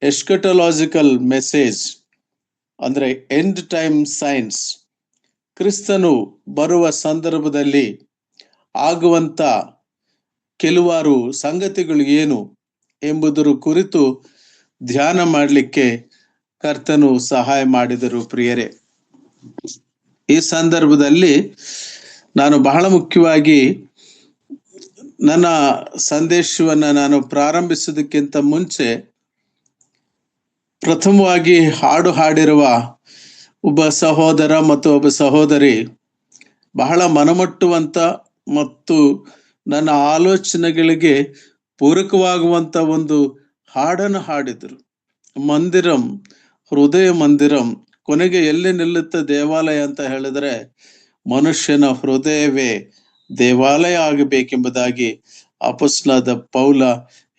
ಎಸ್ಕಟಲಾಜಿಕಲ್ message ಅಂದ್ರೆ end time science, ಕ್ರಿಸ್ತನು ಬರುವ ಸಂದರ್ಭದಲ್ಲಿ ಆಗುವಂತ ಕೆಲವಾರು ಸಂಗತಿಗಳು ಏನು ಎಂಬುದರ ಕುರಿತು ಧ್ಯಾನ ಮಾಡಲಿಕ್ಕೆ ಕರ್ತನು ಸಹಾಯ ಮಾಡಿದರು. ಪ್ರಿಯರೇ, ಈ ಸಂದರ್ಭದಲ್ಲಿ ನಾನು ಬಹಳ ಮುಖ್ಯವಾಗಿ ನನ್ನ ಸಂದೇಶವನ್ನ ನಾನು ಪ್ರಾರಂಭಿಸೋದಕ್ಕಿಂತ ಮುಂಚೆ ಪ್ರಥಮವಾಗಿ ಹಾಡಿರುವ ಒಬ್ಬ ಸಹೋದರ ಮತ್ತು ಒಬ್ಬ ಸಹೋದರಿ ಬಹಳ ಮನಮುಟ್ಟುವಂತ ಮತ್ತು ನನ್ನ ಆಲೋಚನೆಗಳಿಗೆ ಪೂರಕವಾಗುವಂತ ಒಂದು ಹಾಡನ್ನು ಹಾಡಿದರು. ಮಂದಿರಂ, ಹೃದಯ ಮಂದಿರಂ, ಕೊನೆಗೆ ಎಲ್ಲಿ ನಿಲ್ಲುತ್ತೆ ದೇವಾಲಯ ಅಂತ ಹೇಳಿದ್ರೆ ಮನುಷ್ಯನ ಹೃದಯವೇ ದೇವಾಲಯ ಆಗಬೇಕೆಂಬುದಾಗಿ ಅಪೊಸ್ತಲನಾದ ಪೌಲ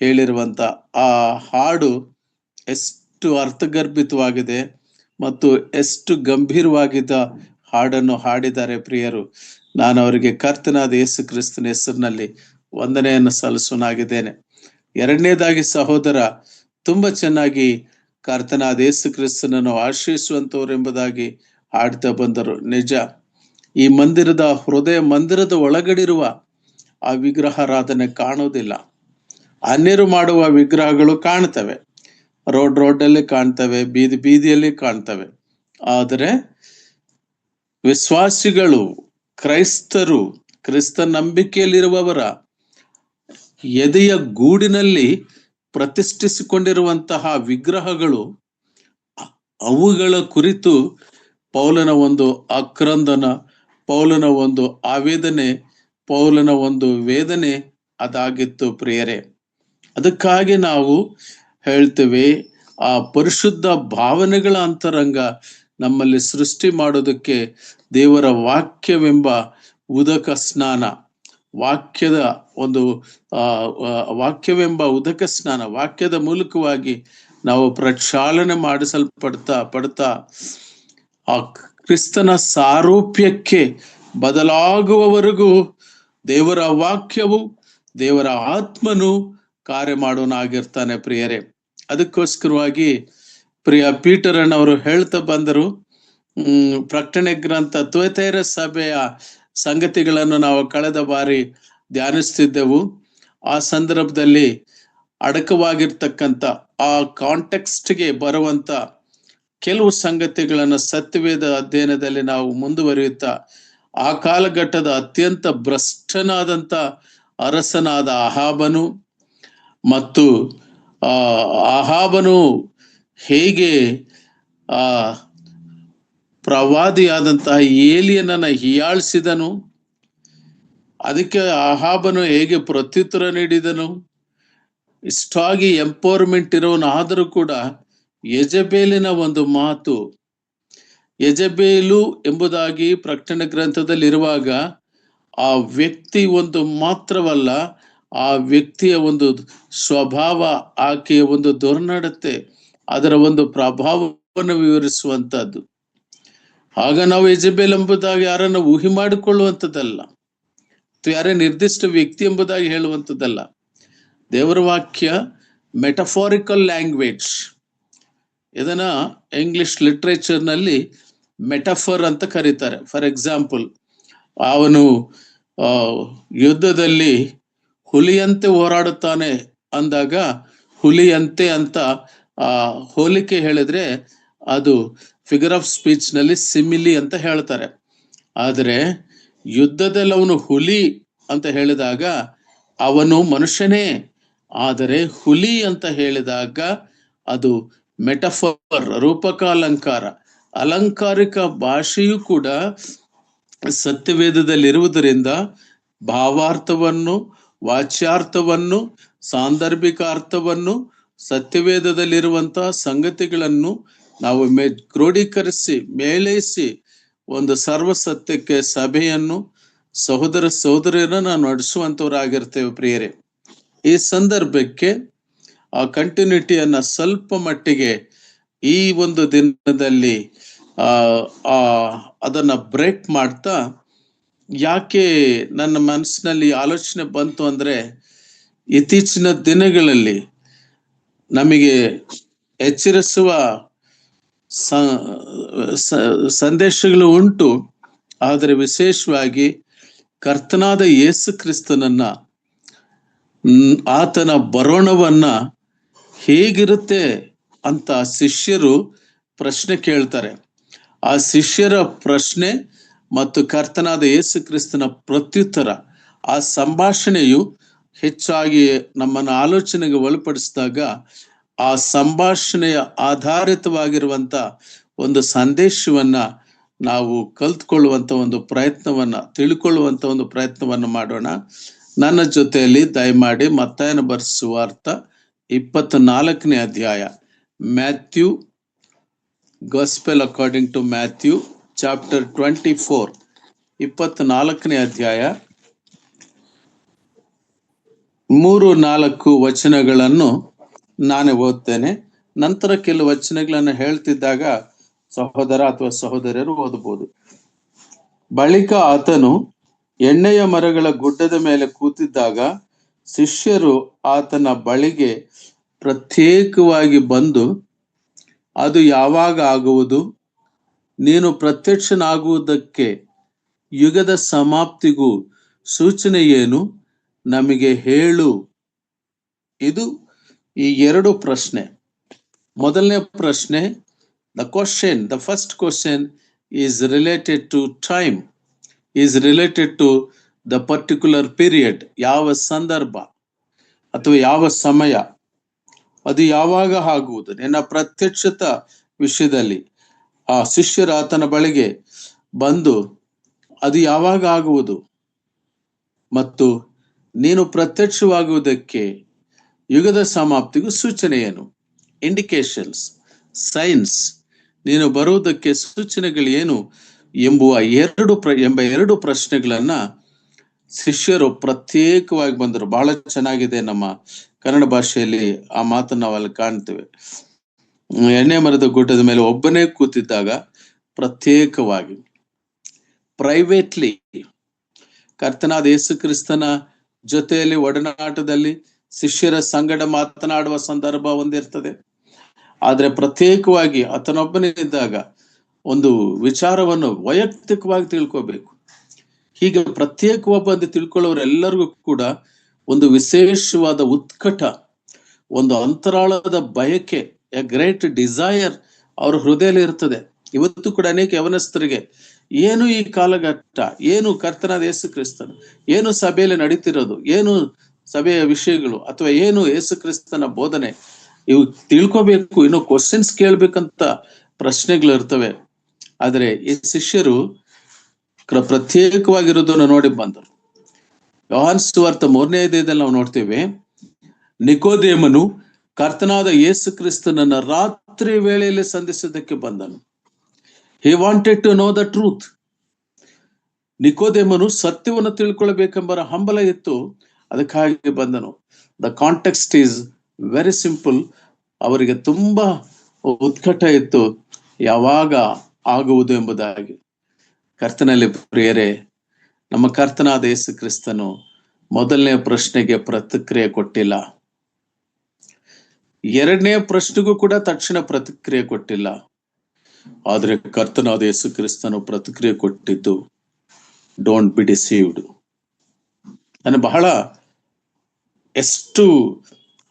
ಹೇಳಿರುವಂತ ಆ ಹಾಡು ಎಷ್ಟು ಅರ್ಥಗರ್ಭಿತವಾಗಿದೆ ಮತ್ತು ಎಷ್ಟು ಗಂಭೀರವಾಗಿದ್ದ ಹಾಡನ್ನು ಹಾಡಿದ್ದಾರೆ. ಪ್ರಿಯರು, ನಾನು ಅವರಿಗೆ ಕರ್ತನಾದ ಯೇಸು ಕ್ರಿಸ್ತನ ಹೆಸರಿನಲ್ಲಿ ವಂದನೆಯನ್ನು ಸಲ್ಲಿಸುವನಾಗಿದ್ದೇನೆ. ಎರಡನೇದಾಗಿ ಸಹೋದರ ತುಂಬಾ ಚೆನ್ನಾಗಿ ಕರ್ತನಾದ ಯೇಸು ಕ್ರಿಸ್ತನನ್ನು ಆಶ್ರಯಿಸುವಂತವ್ರು ಎಂಬುದಾಗಿ ಹಾಡ್ತಾ ಬಂದರು. ನಿಜ, ಈ ಮಂದಿರದ ಹೃದಯ ಮಂದಿರದ ಒಳಗಡಿರುವ ಆ ವಿಗ್ರಹಾರಾಧನೆ ಕಾಣುವುದಿಲ್ಲ. ಅನ್ಯರು ಮಾಡುವ ವಿಗ್ರಹಗಳು ಕಾಣ್ತವೆ, ರೋಡಲ್ಲಿ ಕಾಣ್ತವೆ, ಬೀದಿಯಲ್ಲಿ ಕಾಣ್ತವೆ. ಆದರೆ ವಿಶ್ವಾಸಿಗಳು, ಕ್ರೈಸ್ತರು, ಕ್ರಿಸ್ತ ನಂಬಿಕೆಯಲ್ಲಿರುವವರ ಎದೆಯ ಗೂಡಿನಲ್ಲಿ ಪ್ರತಿಷ್ಠಿಸಿಕೊಂಡಿರುವಂತಹ ವಿಗ್ರಹಗಳು, ಅವುಗಳ ಕುರಿತು ಪೌಲನ ಒಂದು ಆಕ್ರಂದನ, ಪೌಲನ ಒಂದು ಆವೇದನೆ, ಪೌಲನ ಒಂದು ವೇದನೆ ಅದಾಗಿತ್ತು. ಪ್ರಿಯರೇ, ಅದಕ್ಕಾಗಿ ನಾವು ಹೇಳ್ತೇವೆ, ಆ ಪರಿಶುದ್ಧ ಭಾವನೆಗಳ ಅಂತರಂಗ ನಮ್ಮಲ್ಲಿ ಸೃಷ್ಟಿ ಮಾಡೋದಕ್ಕೆ ದೇವರ ವಾಕ್ಯವೆಂಬ ಉದಕ ಸ್ನಾನ, ವಾಕ್ಯದ ಒಂದು ವಾಕ್ಯವೆಂಬ ಉದಕ ಸ್ನಾನ, ವಾಕ್ಯದ ಮೂಲಕವಾಗಿ ನಾವು ಪ್ರಕ್ಷಾಳನೆ ಪಡ್ತಾ ಆ ಕ್ರಿಸ್ತನ ಸಾರೂಪ್ಯಕ್ಕೆ ಬದಲಾಗುವವರೆಗೂ ದೇವರ ವಾಕ್ಯವು, ದೇವರ ಆತ್ಮನು ಕಾರ್ಯ ಮಾಡೋನಾಗಿರ್ತಾನೆ. ಪ್ರಿಯರೇ, ಅದಕ್ಕೋಸ್ಕರವಾಗಿ ಪ್ರಿಯ ಪೀಟರನ್ನವರು ಹೇಳ್ತಾ ಬಂದರು, ಪ್ರಕಟಣೆ ಗ್ರಂಥ ಥುವತೈರ ಸಭೆಯ ಸಂಗತಿಗಳನ್ನು ನಾವು ಕಳೆದ ಬಾರಿ ಧ್ಯಾನಿಸ್ತಿದ್ದೆವು. ಆ ಸಂದರ್ಭದಲ್ಲಿ ಅಡಕವಾಗಿರ್ತಕ್ಕಂಥ ಆ ಕಾಂಟೆಕ್ಸ್ಟ್ಗೆ ಬರುವಂತ ಕೆಲವು ಸಂಗತಿಗಳನ್ನು ಸತ್ಯವೇದ ಅಧ್ಯಯನದಲ್ಲಿ ನಾವು ಮುಂದುವರಿಯುತ್ತಾ ಆ ಕಾಲಘಟ್ಟದ ಅತ್ಯಂತ ಭ್ರಷ್ಟನಾದಂಥ ಅರಸನಾದ ಅಹಾಬನು ಮತ್ತು ಅಹಾಬನು ಹೇಗೆ ಪ್ರವಾದಿಯಾದಂತಹ ಏಲಿಯನನ್ನ ಹೀಯಾಳಿಸಿದನು, ಅದಕ್ಕೆ ಅಹಾಬನು ಹೇಗೆ ಪ್ರತ್ಯುತ್ತರ ನೀಡಿದನು, ಇಷ್ಟಾಗಿ ಎಂಪವರ್ಮೆಂಟ್ ಇರೋನಾದರೂ ಕೂಡ ಯೆಜಬೇಲಿನ ಒಂದು ಮಾತು, ಯೆಜಬೇಲು ಎಂಬುದಾಗಿ ಪ್ರಕಟಣೆ ಗ್ರಂಥದಲ್ಲಿ ಇರುವಾಗ ಆ ವ್ಯಕ್ತಿ ಒಂದು ಮಾತ್ರವಲ್ಲ, ಆ ವ್ಯಕ್ತಿಯ ಒಂದು ಸ್ವಭಾವ, ಆಕೆಯ ಒಂದು ದುರ್ನಡತೆ, ಅದರ ಒಂದು ಪ್ರಭಾವವನ್ನು ವಿವರಿಸುವಂತದ್ದು. ಆಗ ನಾವು ಯೆಜಬೇಲ್ ಎಂಬುದಾಗಿ ಯಾರನ್ನು ಊಹೆ ಮಾಡಿಕೊಳ್ಳುವಂಥದ್ದಲ್ಲ, ಯಾರೇ ನಿರ್ದಿಷ್ಟ ವ್ಯಕ್ತಿ ಎಂಬುದಾಗಿ ಹೇಳುವಂಥದ್ದಲ್ಲ. ದೇವರ ವಾಕ್ಯ ಮೆಟಫಾರಿಕಲ್ ಲ್ಯಾಂಗ್ವೇಜ್, ಇದನ್ನ ಇಂಗ್ಲಿಷ್ ಲಿಟ್ರೇಚರ್ನಲ್ಲಿ ಮೆಟಫರ್ ಅಂತ ಕರೀತಾರೆ. ಫಾರ್ ಎಕ್ಸಾಂಪಲ್, ಅವನು ಯುದ್ಧದಲ್ಲಿ ಹುಲಿಯಂತೆ ಹೋರಾಡುತ್ತಾನೆ ಅಂದಾಗ ಹುಲಿಯಂತೆ ಅಂತ ಹೋಲಿಕೆ ಹೇಳಿದ್ರೆ ಅದು ಫಿಗರ್ ಆಫ್ ಸ್ಪೀಚ್ ನಲ್ಲಿ ಸಿಮಿಲಿ ಅಂತ ಹೇಳ್ತಾರೆ. ಆದರೆ ಯುದ್ಧದಲ್ಲಿ ಅವನು ಹುಲಿ ಅಂತ ಹೇಳಿದಾಗ ಅವನು ಮನುಷ್ಯನೇ, ಆದರೆ ಹುಲಿ ಅಂತ ಹೇಳಿದಾಗ ಅದು ಮೆಟಫರ್, ರೂಪಕಾಲಂಕಾರ, ಅಲಂಕಾರಿಕ ಭಾಷೆಯೂ ಕೂಡ ಸತ್ಯವೇದದಲ್ಲಿರುವುದರಿಂದ ಭಾವಾರ್ಥವನ್ನು, ವಾಚ್ಯಾರ್ಥವನ್ನು, ಸಾಂದರ್ಭಿಕ ಅರ್ಥವನ್ನು, ಸತ್ಯವೇದದಲ್ಲಿರುವಂತಹ ಸಂಗತಿಗಳನ್ನು ನಾವು ಕ್ರೋಢೀಕರಿಸಿ ಮೇಳೈಸಿ ಒಂದು ಸರ್ವಸತ್ಯಕ್ಕೆ ಸಭೆಯನ್ನು, ಸಹೋದರ ಸಹೋದರಿಯರನ್ನು ನಾವು ನಡೆಸುವಂತವರಾಗಿರ್ತೇವೆ. ಪ್ರಿಯರೇ, ಈ ಸಂದರ್ಭಕ್ಕೆ ಆ ಕಂಟಿನ್ಯೂಟಿಯನ್ನ ಸ್ವಲ್ಪ ಮಟ್ಟಿಗೆ ಈ ಒಂದು ದಿನದಲ್ಲಿ ಅದನ್ನ ಬ್ರೇಕ್ ಮಾಡ್ತಾ, ಯಾಕೆ ನನ್ನ ಮನಸ್ಸಿನಲ್ಲಿ ಆಲೋಚನೆ ಬಂತು ಅಂದ್ರೆ, ಇತ್ತೀಚಿನ ದಿನಗಳಲ್ಲಿ ನಮಗೆ ಎಚ್ಚರಿಸುವ ಸಂದೇಶಗಳು ಉಂಟು. ಆದರೆ ವಿಶೇಷವಾಗಿ ಕರ್ತನಾದ ಯೇಸು ಕ್ರಿಸ್ತನನ್ನ, ಆತನ ಬರೋಣವನ್ನ ಹೇಗಿರುತ್ತೆ ಅಂತ ಶಿಷ್ಯರು ಪ್ರಶ್ನೆ ಕೇಳ್ತಾರೆ. ಆ ಶಿಷ್ಯರ ಪ್ರಶ್ನೆ ಮತ್ತು ಕರ್ತನಾದ ಯೇಸು ಕ್ರಿಸ್ತನ ಪ್ರತ್ಯುತ್ತರ, ಆ ಸಂಭಾಷಣೆಯು ಹೆಚ್ಚಾಗಿ ನಮ್ಮನ್ನು ಆಲೋಚನೆಗೆ ಒಳಪಡಿಸಿದಾಗ ಆ ಸಂಭಾಷಣೆಯ ಆಧಾರಿತವಾಗಿರುವಂತ ಒಂದು ಸಂದೇಶವನ್ನ ನಾವು ಕಲ್ತ್ಕೊಳ್ಳುವಂತ ಒಂದು ಪ್ರಯತ್ನವನ್ನ, ತಿಳ್ಕೊಳ್ಳುವಂತ ಒಂದು ಪ್ರಯತ್ನವನ್ನ ಮಾಡೋಣ. ನನ್ನ ಜೊತೆಯಲ್ಲಿ ದಯಮಾಡಿ ಮತ್ತಾಯನ ಬರೆದ ಸುವಾರ್ಥ 24ನೇ ಅಧ್ಯಾಯ, Matthew, gospel according to Matthew chapter 24, 24ನೇ ಅಧ್ಯಾಯ 3-4 ವಚನಗಳನ್ನು ನಾನೇ ಓದ್ತೇನೆ. ನಂತರ ಕೆಲವು ವಚನಗಳನ್ನು ಹೇಳ್ತಿದ್ದಾಗ ಸಹೋದರ ಅಥವಾ ಸಹೋದರಿಯರು ಓದಬಹುದು. ಬಳಿಕ ಆತನು ಎಣ್ಣೆಯ ಮರಗಳ ಗುಡ್ಡದ ಮೇಲೆ ಕೂತಿದ್ದಾಗ ಶಿಷ್ಯರು ಆತನ ಬಳಿಗೆ ಪ್ರತ್ಯೇಕವಾಗಿ ಬಂದು, ಅದು ಯಾವಾಗ ಆಗುವುದು? ನೀನು ಪ್ರತ್ಯಕ್ಷನಾಗುವುದಕ್ಕೆ ಯುಗದ ಸಮಾಪ್ತಿಗೂ ಸೂಚನೆ ಏನು? ನಮಗೆ ಹೇಳು. ಇದು ಈ ಎರಡು ಪ್ರಶ್ನೆ. ಮೊದಲನೇ ಪ್ರಶ್ನೆ, the first question is related to time, is related to the particular period. ಯಾವ ಸಂದರ್ಭ ಅಥವಾ ಯಾವ ಸಮಯ, ಅದು ಯಾವಾಗ ಆಗುವುದು? ನಿನ್ನ ಪ್ರತ್ಯಕ್ಷತ ವಿಷಯದಲ್ಲಿ ಆ ಶಿಷ್ಯರ ಆತನ ಬಳಿಗೆ ಬಂದು ಅದು ಯಾವಾಗ ಆಗುವುದು ಮತ್ತು ನೀನು ಪ್ರತ್ಯಕ್ಷವಾಗುವುದಕ್ಕೆ ಯುಗದ ಸಮಾಪ್ತಿಗೂ ಸೂಚನೆ ಏನು? ಇಂಡಿಕೇಶನ್ಸ್, ಸೈನ್ಸ್, ನೀನು ಬರುವುದಕ್ಕೆ ಸೂಚನೆಗಳು ಏನು ಎಂಬ ಎರಡು ಪ್ರಶ್ನೆಗಳನ್ನ ಶಿಷ್ಯರು ಪ್ರತ್ಯೇಕವಾಗಿ ಬಂದರು. ಬಹಳ ಚೆನ್ನಾಗಿದೆ, ನಮ್ಮ ಕನ್ನಡ ಭಾಷೆಯಲ್ಲಿ ಆ ಮಾತನ್ನು ನಾವು ಅಲ್ಲಿ ಕಾಣ್ತೇವೆ. ಎಣ್ಣೆ ಮರದ ಗುಡ್ಡದ ಮೇಲೆ ಒಬ್ಬನೇ ಕೂತಿದ್ದಾಗ ಪ್ರತ್ಯೇಕವಾಗಿ, ಪ್ರೈವೇಟ್ಲಿ ಕರ್ತನಾದ ಯೇಸು ಕ್ರಿಸ್ತನ ಜೊತೆಯಲ್ಲಿ ಒಡನಾಟದಲ್ಲಿ ಶಿಷ್ಯರ ಸಂಗಡ ಮಾತನಾಡುವ ಸಂದರ್ಭ ಒಂದಿರ್ತದೆ. ಆದ್ರೆ ಪ್ರತ್ಯೇಕವಾಗಿ ಆತನೊಬ್ಬನಿದ್ದಾಗ ಒಂದು ವಿಚಾರವನ್ನು ವೈಯಕ್ತಿಕವಾಗಿ ತಿಳ್ಕೋಬೇಕು. ಹೀಗೆ ಪ್ರತ್ಯೇಕವಾಗಿ ಬಂದು ತಿಳ್ಕೊಳ್ಳೋರೆಲ್ಲರಿಗೂ ಕೂಡ ಒಂದು ವಿಶೇಷವಾದ ಉತ್ಕಟ, ಒಂದು ಅಂತರಾಳದ ಬಯಕೆ, ಎ ಗ್ರೇಟ್ ಡಿಸೈರ್ ಅವ್ರ ಹೃದಯದಲ್ಲಿ ಇರ್ತದೆ. ಇವತ್ತು ಕೂಡ ಅನೇಕ ಯವನಸ್ಥರಿಗೆ ಏನು ಈ ಕಾಲಘಟ್ಟ, ಏನು ಕರ್ತನಾದ ಯೇಸು ಕ್ರಿಸ್ತನ, ಏನು ಸಭೆಯಲ್ಲಿ ನಡೀತಿರೋದು, ಏನು ಸಭೆಯ ವಿಷಯಗಳು, ಅಥವಾ ಏನು ಯೇಸು ಕ್ರಿಸ್ತನ ಬೋಧನೆ, ಇವು ತಿಳ್ಕೋಬೇಕು, ಇನ್ನು ಕ್ವಶನ್ಸ್ ಕೇಳ್ಬೇಕಂತ ಪ್ರಶ್ನೆಗಳು ಇರ್ತವೆ. ಆದ್ರೆ ಈ ಶಿಷ್ಯರು ಪ್ರತ್ಯೇಕವಾಗಿರೋದನ್ನು ನೋಡಿ ಬಂದರು. ಯೋಹಾನ ಸುವಾರ್ತೆ 3ನೇ ಅಧ್ಯಾಯದಲ್ಲಿ ನಾವು ನೋಡ್ತೇವೆ, ನಿಕೋದೇಮನು ಕರ್ತನಾದ ಯೇಸು ಕ್ರಿಸ್ತನನ್ನ ರಾತ್ರಿ ವೇಳೆಯಲ್ಲಿ ಸಂಧಿಸೋದಕ್ಕೆ ಬಂದನು. He wanted to know the truth. ನಿಕೋದೇಮನು ಸತ್ಯವನ್ನು ತಿಳ್ಕೊಳ್ಬೇಕೆಂಬ ಹಂಬಲ ಇತ್ತು, ಅದಕ್ಕಾಗಿ ಬಂದನು. The context is very simple. ಅವರಿಗೆ ತುಂಬಾ ಉತ್ಕಟ ಇತ್ತು, ಯಾವಾಗ ಆಗುವುದು ಎಂಬುದಾಗಿ. ಕರ್ತನಲ್ಲಿ ಪ್ರಿಯರೇ, ನಮ್ಮ ಕರ್ತನಾದ ಯೇಸು ಕ್ರಿಸ್ತನು ಮೊದಲನೇ ಪ್ರಶ್ನೆಗೆ ಪ್ರತಿಕ್ರಿಯೆ ಕೊಟ್ಟಿಲ್ಲ, ಎರಡನೇ ಪ್ರಶ್ನೆಗೂ ಕೂಡ ತಕ್ಷಣ ಪ್ರತಿಕ್ರಿಯೆ ಕೊಟ್ಟಿಲ್ಲ. ಆದ್ರೆ ಕರ್ತನಾದ ಯೇಸು ಕ್ರಿಸ್ತನು ಪ್ರತಿಕ್ರಿಯೆ ಕೊಟ್ಟಿದ್ದು, ಡೋಂಟ್ ಬಿ ಡಿಸೀವ್ಡ್. ನಾನು ಬಹಳ ಎಷ್ಟು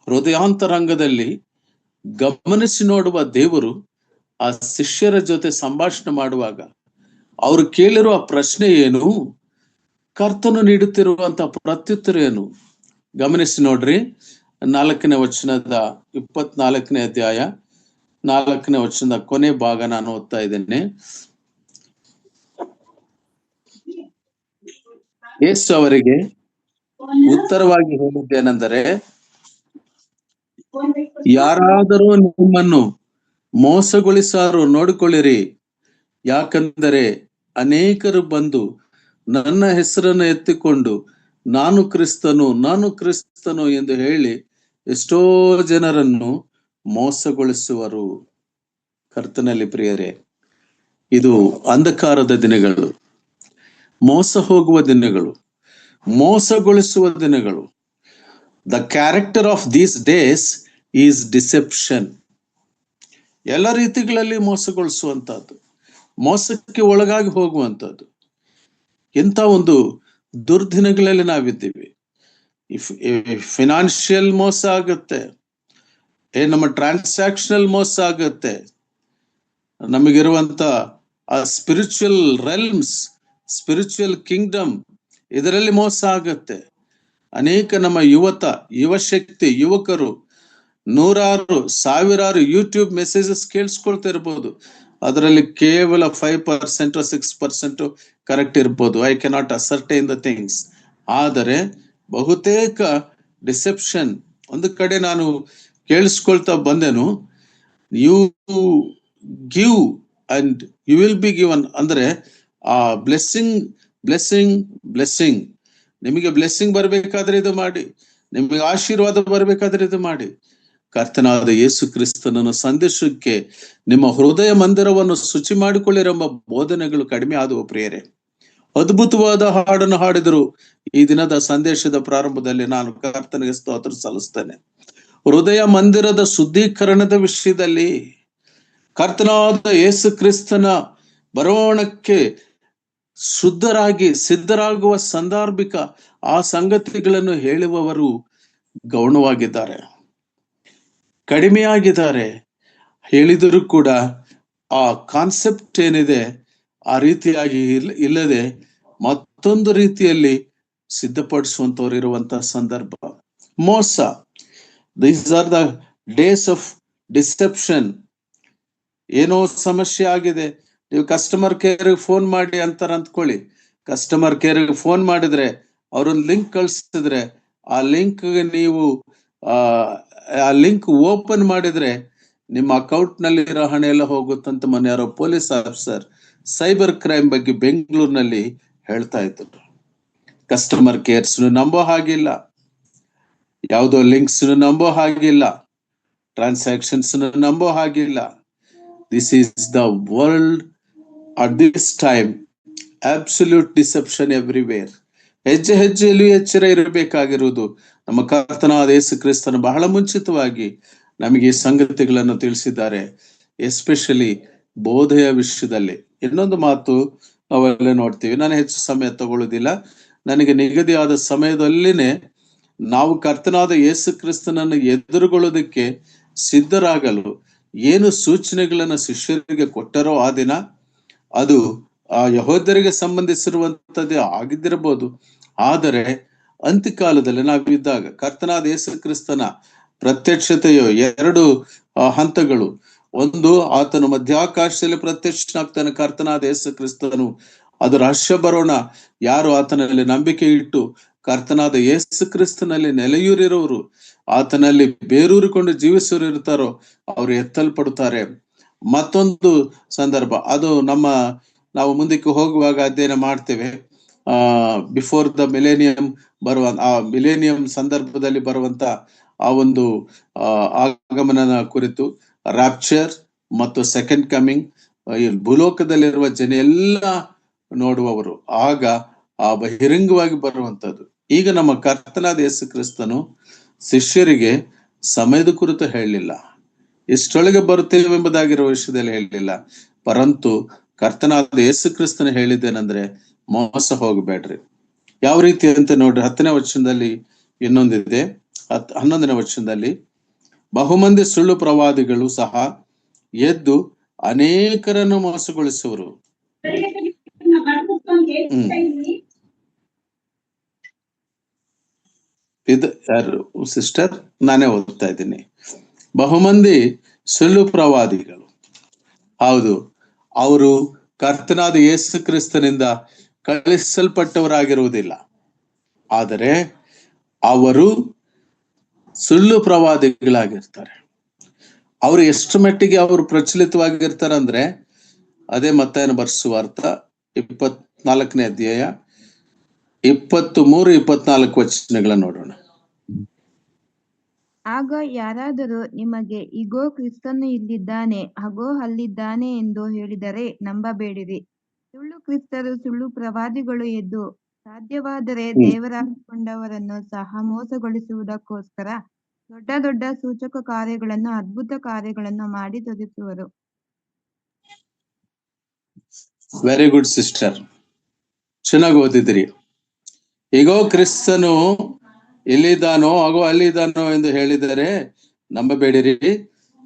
ಹೃದಯಾಂತರಂಗದಲ್ಲಿ ಗಮನಿಸಿ ನೋಡುವ ದೇವರು ಆ ಶಿಷ್ಯರ ಜೊತೆ ಸಂಭಾಷಣೆ ಮಾಡುವಾಗ ಅವರು ಕೇಳಿರುವ ಪ್ರಶ್ನೆ ಏನು, ಕರ್ತನು ನೀಡುತ್ತಿರುವಂತ ಪ್ರತ್ಯುತ್ತರ ಏನು? ಗಮನಿಸಿ ನೋಡ್ರಿ. 4ನೇ ವಚನದ 24ನೇ ಅಧ್ಯಾಯ 4ನೇ ವಚನದ ಕೊನೆ ಭಾಗ ನಾನು ಓದ್ತಾ ಇದ್ದೇನೆ. ಯೇಸು ಅವರಿಗೆ ಉತ್ತರವಾಗಿ ಹೇಳಿದ್ದೇನೆಂದರೆ, ಯಾರಾದರೂ ನಿಮ್ಮನ್ನು ಮೋಸಗೊಳಿಸಾರು ನೋಡಿಕೊಳ್ಳಿರಿ. ಯಾಕಂದರೆ ಅನೇಕರು ಬಂದು ನನ್ನ ಹೆಸರನ್ನು ಎತ್ತಿಕೊಂಡು ನಾನು ಕ್ರಿಸ್ತನು ಎಂದು ಹೇಳಿ ಎಷ್ಟೋ ಜನರನ್ನು ಮೋಸಗೊಳಿಸುವರು. ಕರ್ತನಲ್ಲಿ ಪ್ರಿಯರೇ, ಇದು ಅಂಧಕಾರದ ದಿನಗಳು, ಮೋಸ ಹೋಗುವ ದಿನಗಳು, ಮೋಸಗೊಳಿಸುವ ದಿನಗಳು. The character of these days is deception. ಎಲ್ಲ ರೀತಿಗಳಲ್ಲಿ ಮೋಸಗೊಳಿಸುವಂತಹದ್ದು, ಮೋಸಕ್ಕೆ ಒಳಗಾಗಿ ಹೋಗುವಂಥದ್ದು. ಇಂಥ ಒಂದು ದುರ್ದಿನಗಳಲ್ಲಿ ನಾವಿದ್ದೀವಿ. ಫಿನಾನ್ಷಿಯಲ್ ಮೋಸ ಆಗುತ್ತೆ, ನಮ್ಮ ಟ್ರಾನ್ಸಾಕ್ಷನಲ್ ಮೋಸ ಆಗುತ್ತೆ, ನಮಗಿರುವಂತ ಆ ಸ್ಪಿರಿಚುವಲ್ ರೆಲ್ಮ್ಸ್, ಸ್ಪಿರಿಚುವಲ್ ಕಿಂಗ್ಡಮ್, ಇದರಲ್ಲಿ ಮೋಸ ಆಗತ್ತೆ. ಅನೇಕ ನಮ್ಮ ಯುವಶಕ್ತಿ, ಯುವಕರು ನೂರಾರು ಸಾವಿರಾರು ಯೂಟ್ಯೂಬ್ ಮೆಸೇಜಸ್ ಕೇಳಿಸ್ಕೊಳ್ತಾ ಇರ್ಬೋದು, ಅದರಲ್ಲಿ ಕೇವಲ 5% 6% ಕರೆಕ್ಟ್ ಇರ್ಬೋದು. I cannot ascertain the things. ಆದರೆ ಬಹುತೇಕ ಡಿಸೆಪ್ಷನ್. ಒಂದು ಕಡೆ ನಾನು ಕೇಳಿಸ್ಕೊಳ್ತಾ ಬಂದೆನು, you give and you will be given. ಅಂದ್ರೆ ಆ ಬ್ಲೆಸ್ಸಿಂಗ್, ನಿಮಗೆ ಬ್ಲೆಸ್ಸಿಂಗ್ ಬರ್ಬೇಕಾದ್ರೆ ಇದು ಮಾಡಿ, ನಿಮಗೆ ಆಶೀರ್ವಾದ ಬರ್ಬೇಕಾದ್ರೆ ಇದು ಮಾಡಿ. ಕರ್ತನಾದ ಯೇಸು ಕ್ರಿಸ್ತನನ್ನು ಸಂದೇಶಕ್ಕೆ ನಿಮ್ಮ ಹೃದಯ ಮಂದಿರವನ್ನು ಶುಚಿ ಮಾಡಿಕೊಳ್ಳಿರೆಂಬ ಬೋಧನೆಗಳು ಕಡಿಮೆ ಆದವು ಪ್ರಿಯರೇ. ಅದ್ಭುತವಾದ ಹಾಡನ್ನು ಹಾಡಿದರು ಈ ದಿನದ ಸಂದೇಶದ ಪ್ರಾರಂಭದಲ್ಲಿ. ನಾನು ಕರ್ತನಿಗೆ ಸ್ತೋತ್ರ ಸಲ್ಲಿಸ್ತೇನೆ. ಹೃದಯ ಮಂದಿರದ ಶುದ್ಧೀಕರಣದ ವಿಷಯದಲ್ಲಿ ಕರ್ತನಾದ ಯೇಸು ಕ್ರಿಸ್ತನ ಬರೋಣಕ್ಕೆ ಶುದ್ಧರಾಗಿ ಸಿದ್ಧರಾಗುವ ಸಾಂದರ್ಭಿಕ ಆ ಸಂಗತಿಗಳನ್ನು ಹೇಳುವವರು ಗೌಣವಾಗಿದ್ದಾರೆ, ಕಡಿಮೆಯಾಗಿದ್ದಾರೆ. ಹೇಳಿದರೂ ಕೂಡ ಆ ಕಾನ್ಸೆಪ್ಟ್ ಏನಿದೆ ಆ ರೀತಿಯಾಗಿ ಇಲ್ಲದೆ ಮತ್ತೊಂದು ರೀತಿಯಲ್ಲಿ ಸಿದ್ಧಪಡಿಸುವಂತವ್ರು ಇರುವಂತಹ ಸಂದರ್ಭ. ಮೋಸ. These are the days of deception. ಏನೋ ಸಮಸ್ಯೆ ಆಗಿದೆ, ನೀವು ಕಸ್ಟಮರ್ ಕೇರ್ ಫೋನ್ ಮಾಡಿ ಅಂತಾರ ಅಂದ್ಕೊಳ್ಳಿ. ಕಸ್ಟಮರ್ ಕೇರ್ ಫೋನ್ ಮಾಡಿದ್ರೆ ಅವ್ರೊಂದು ಲಿಂಕ್ ಕಳಿಸಿದ್ರೆ ಆ ಲಿಂಕ್ ನೀವು ಆ ಲಿಂಕ್ ಓಪನ್ ಮಾಡಿದ್ರೆ ನಿಮ್ಮ ಅಕೌಂಟ್ ನಲ್ಲಿರೋ ಹಣ ಎಲ್ಲ ಹೋಗುತ್ತಂತ ಮೊನ್ನೆ ಯಾರೋ ಪೊಲೀಸ್ ಆಫೀಸರ್ ಸೈಬರ್ ಕ್ರೈಮ್ ಬಗ್ಗೆ ಬೆಂಗಳೂರಿನಲ್ಲಿ ಹೇಳ್ತಾ ಇದ್ರು. ಕಸ್ಟಮರ್ ಕೇರ್ಸ್ ನಂಬೋ ಹಾಗಿಲ್ಲ, ಯಾವುದೋ ಲಿಂಕ್ಸ್ ನಂಬೋ ಹಾಗಿಲ್ಲ, ಟ್ರಾನ್ಸಾಕ್ಷನ್ಸ್ ನಂಬೋ ಹಾಗಿಲ್ಲ. This is the world at this time. Absolute deception everywhere. ಹೆಜ್ಜೆ ಹೆಜ್ಜೆಯಲ್ಲೂ ಎಚ್ಚರ ಇರಬೇಕಾಗಿರುವುದು. ನಮ್ಮ ಕರ್ತನಾದ ಯೇಸು ಕ್ರಿಸ್ತನು ಬಹಳ ಮುಂಚಿತವಾಗಿ ನಮಗೆ ಈ ಸಂಗತಿಗಳನ್ನು ತಿಳಿಸಿದ್ದಾರೆ, ಎಸ್ಪೆಷಲಿ ಬೋಧೆಯ ವಿಷಯದಲ್ಲಿ. ಇನ್ನೊಂದು ಮಾತು ನಾವೆಲ್ಲ ನೋಡ್ತೀವಿ, ನಾನು ಹೆಚ್ಚು ಸಮಯ ತಗೊಳ್ಳುವುದಿಲ್ಲ. ನನಗೆ ನಿಗದಿಯಾದ ಸಮಯದಲ್ಲಿನೇ ನಾವು ಕರ್ತನಾದ ಯೇಸು ಕ್ರಿಸ್ತನನ್ನು ಎದುರುಗೊಳ್ಳೋದಕ್ಕೆ ಸಿದ್ಧರಾಗಲು ಏನು ಸೂಚನೆಗಳನ್ನು ಶಿಷ್ಯರಿಗೆ ಕೊಟ್ಟರೋ ಆ ದಿನ, ಅದು ಆ ಯಹೂದ್ಯರಿಗೆ ಸಂಬಂಧಿಸಿರುವಂತದ್ದೇ ಆಗಿದ್ದಿರಬಹುದು. ಆದರೆ ಅಂತ್ಯಕಾಲದಲ್ಲಿ ನಾವಿದ್ದಾಗ ಕರ್ತನಾದ ಯೇಸು ಕ್ರಿಸ್ತನ ಪ್ರತ್ಯಕ್ಷತೆಯು 2 ಹಂತಗಳು. ಒಂದು, ಆತನು ಮಧ್ಯಾಕಾಶದಲ್ಲಿ ಪ್ರತ್ಯಕ್ಷನಾಗ್ತಾನೆ ಕರ್ತನಾದ ಯೇಸು ಕ್ರಿಸ್ತನು. ಅದು ರಹಸ್ಯ ಬರೋಣ. ಯಾರು ಆತನಲ್ಲಿ ನಂಬಿಕೆ ಇಟ್ಟು ಕರ್ತನಾದ ಯೇಸು ಕ್ರಿಸ್ತನಲ್ಲಿ ನೆಲೆಯೂರಿರೋರು, ಆತನಲ್ಲಿ ಬೇರೂರಿಕೊಂಡು ಜೀವಿಸೋರು ಇರ್ತಾರೋ ಅವ್ರು ಎತ್ತಲ್ಪಡುತ್ತಾರೆ. ಮತ್ತೊಂದು ಸಂದರ್ಭ, ಅದು ನಾವು ಮುಂದಕ್ಕೆ ಹೋಗುವಾಗ ಅಧ್ಯಯನ ಮಾಡ್ತೇವೆ. ಬಿಫೋರ್ ದ ಮಿಲೇನಿಯಂ ಆ ಮಿಲೇನಿಯಂ ಸಂದರ್ಭದಲ್ಲಿ ಬರುವಂತ ಆ ಒಂದು ಆಗಮನದ ಕುರಿತು, ರಾಪ್ಚರ್ ಮತ್ತು ಸೆಕೆಂಡ್ ಕಮಿಂಗ್, ಭೂಲೋಕದಲ್ಲಿರುವ ಜನ ಎಲ್ಲ ನೋಡುವವರು ಆಗ ಆ ಬಹಿರಂಗವಾಗಿ ಬರುವಂತದ್ದು. ಈಗ ನಮ್ಮ ಕರ್ತನಾದ ಯೇಸು ಕ್ರಿಸ್ತನು ಶಿಷ್ಯರಿಗೆ ಸಮಯದ ಕುರಿತು ಹೇಳಲಿಲ್ಲ, ಇಷ್ಟೊಳಗೆ ಬರುತ್ತೇವೆಂಬುದಾಗಿರುವ ವಿಷಯದಲ್ಲಿ ಹೇಳಲಿಲ್ಲ. ಪರಂತು ಕರ್ತನಾದ ಯೇಸು ಕ್ರಿಸ್ತನ ಹೇಳಿದ್ದೇನೆಂದ್ರೆ, ಮೋಸ ಹೋಗಬೇಡ್ರಿ. ಯಾವ ರೀತಿ ಅಂತ ನೋಡ್ರಿ, 10ನೇ ವಚನದಲ್ಲಿ ಇನ್ನೊಂದಿದೆ. 11ನೇ ವಚನದಲ್ಲಿ, ಬಹುಮಂದಿ ಸುಳ್ಳು ಪ್ರವಾದಿಗಳು ಸಹ ಎದ್ದು ಅನೇಕರನ್ನು ಮೋಸಗೊಳಿಸುವರು. ಇದು ಯಾರು ಸಿಸ್ಟರ್? ನಾನೇ ಓದ್ತಾ ಇದ್ದೀನಿ. ಬಹುಮಂದಿ ಸುಳ್ಳು ಪ್ರವಾದಿಗಳು, ಹೌದು, ಅವರು ಕರ್ತನಾದ ಯೇಸು ಕ್ರಿಸ್ತನಿಂದ ಕಳಿಸಲ್ಪಟ್ಟವರಾಗಿರುವುದಿಲ್ಲ, ಆದರೆ ಅವರು ಸುಳ್ಳು ಪ್ರವಾದಿಗಳಾಗಿರ್ತಾರೆ. ಅವರು ಎಷ್ಟು ಮಟ್ಟಿಗೆ ಅವರು ಪ್ರಚಲಿತವಾಗಿರ್ತಾರೆ ಅಂದ್ರೆ, ಅದೇ ಮತ್ತಾಯನ ಬರೆಸುವಾರ್ಥ 24ನೇ ಅಧ್ಯಾಯ 23-24 ವಚನಗಳನ್ನು ನೋಡೋಣ. ಆಗ ಯಾರಾದರೂ ನಿಮಗೆ ಇಗೋ ಕ್ರಿಸ್ತನು ಇಲ್ಲಿದ್ದಾನೆ, ಅಗೋ ಅಲ್ಲಿದ್ದಾನೆ ಎಂದು ಹೇಳಿದರೆ ನಂಬಬೇಡಿರಿ. ಸುಳ್ಳು ಕ್ರಿಸ್ತರು ಸುಳ್ಳು ಪ್ರವಾದಿಗಳು ಎದ್ದು ಸಾಧ್ಯವಾದರೆ ದೇವರಾಗಿಕೊಂಡವರನ್ನು ಸಹ ಮೋಸಗೊಳಿಸುವುದಕ್ಕೋಸ್ಕರ ದೊಡ್ಡ ದೊಡ್ಡ ಸೂಚಕ ಕಾರ್ಯಗಳನ್ನು, ಅದ್ಭುತ ಕಾರ್ಯಗಳನ್ನು ಮಾಡಿ ತೋರಿಸುವರು. ವೆರಿ ಗುಡ್ ಸಿಸ್ಟರ್, ಚೆನ್ನಾಗಿ ಓದಿದ್ರಿ. ಈಗೋ ಕ್ರಿಸ್ತನು ಎಲ್ಲಿದ್ದಾನೋ ಆಗೋ ಅಲ್ಲಿದ್ದಾನೋ ಎಂದು ಹೇಳಿದರೆ ನಂಬಬೇಡಿರಿ.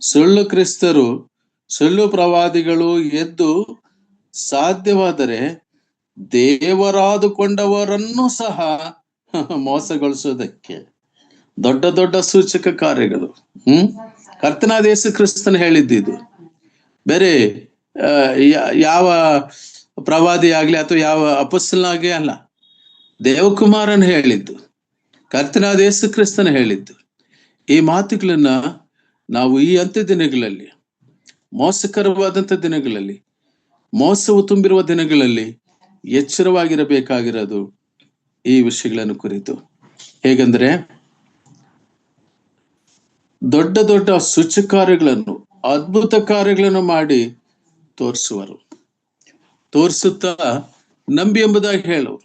ಸುಳ್ಳು ಕ್ರಿಸ್ತರು, ಸುಳ್ಳು ಪ್ರವಾದಿಗಳು ಎದ್ದು ಸಾಧ್ಯವಾದರೆ ದೇವರಾದುಕೊಂಡವರನ್ನು ಸಹ ಮೋಸಗೊಳಿಸೋದಕ್ಕೆ ದೊಡ್ಡ ದೊಡ್ಡ ಸೂಚಕ ಕಾರ್ಯಗಳು. ಕರ್ತನಾದ ಯೇಸು ಕ್ರಿಸ್ತನು ಹೇಳಿದ್ದು. ಬೇರೆ ಯಾವ ಪ್ರವಾದಿ ಆಗ್ಲಿ ಅಥವಾ ಯಾವ ಅಪೊಸ್ತಲನಾಗಿ ಅಲ್ಲ, ದೇವಕುಮಾರನ್ ಹೇಳಿದ್ದು, ಕರ್ತನಾದ ಯೇಸು ಕ್ರಿಸ್ತನು ಹೇಳಿದ್ದು. ಈ ಮಾತುಗಳನ್ನ ನಾವು ಈ ಅಂತ್ಯ ದಿನಗಳಲ್ಲಿ, ಮೋಸಕರವಾದಂಥ ದಿನಗಳಲ್ಲಿ, ಮೋಸವು ತುಂಬಿರುವ ದಿನಗಳಲ್ಲಿ ಎಚ್ಚರವಾಗಿರಬೇಕಾಗಿರೋದು ಈ ವಿಷಯಗಳನ್ನು ಕುರಿತು. ಹೇಗೆಂದ್ರೆ, ದೊಡ್ಡ ದೊಡ್ಡ ಸೂಚಕಾರ್ಯಗಳನ್ನು, ಅದ್ಭುತ ಕಾರ್ಯಗಳನ್ನು ಮಾಡಿ ತೋರಿಸುವರು. ತೋರಿಸುತ್ತಾ ನಂಬಿ ಎಂಬುದಾಗಿ ಹೇಳೋರು.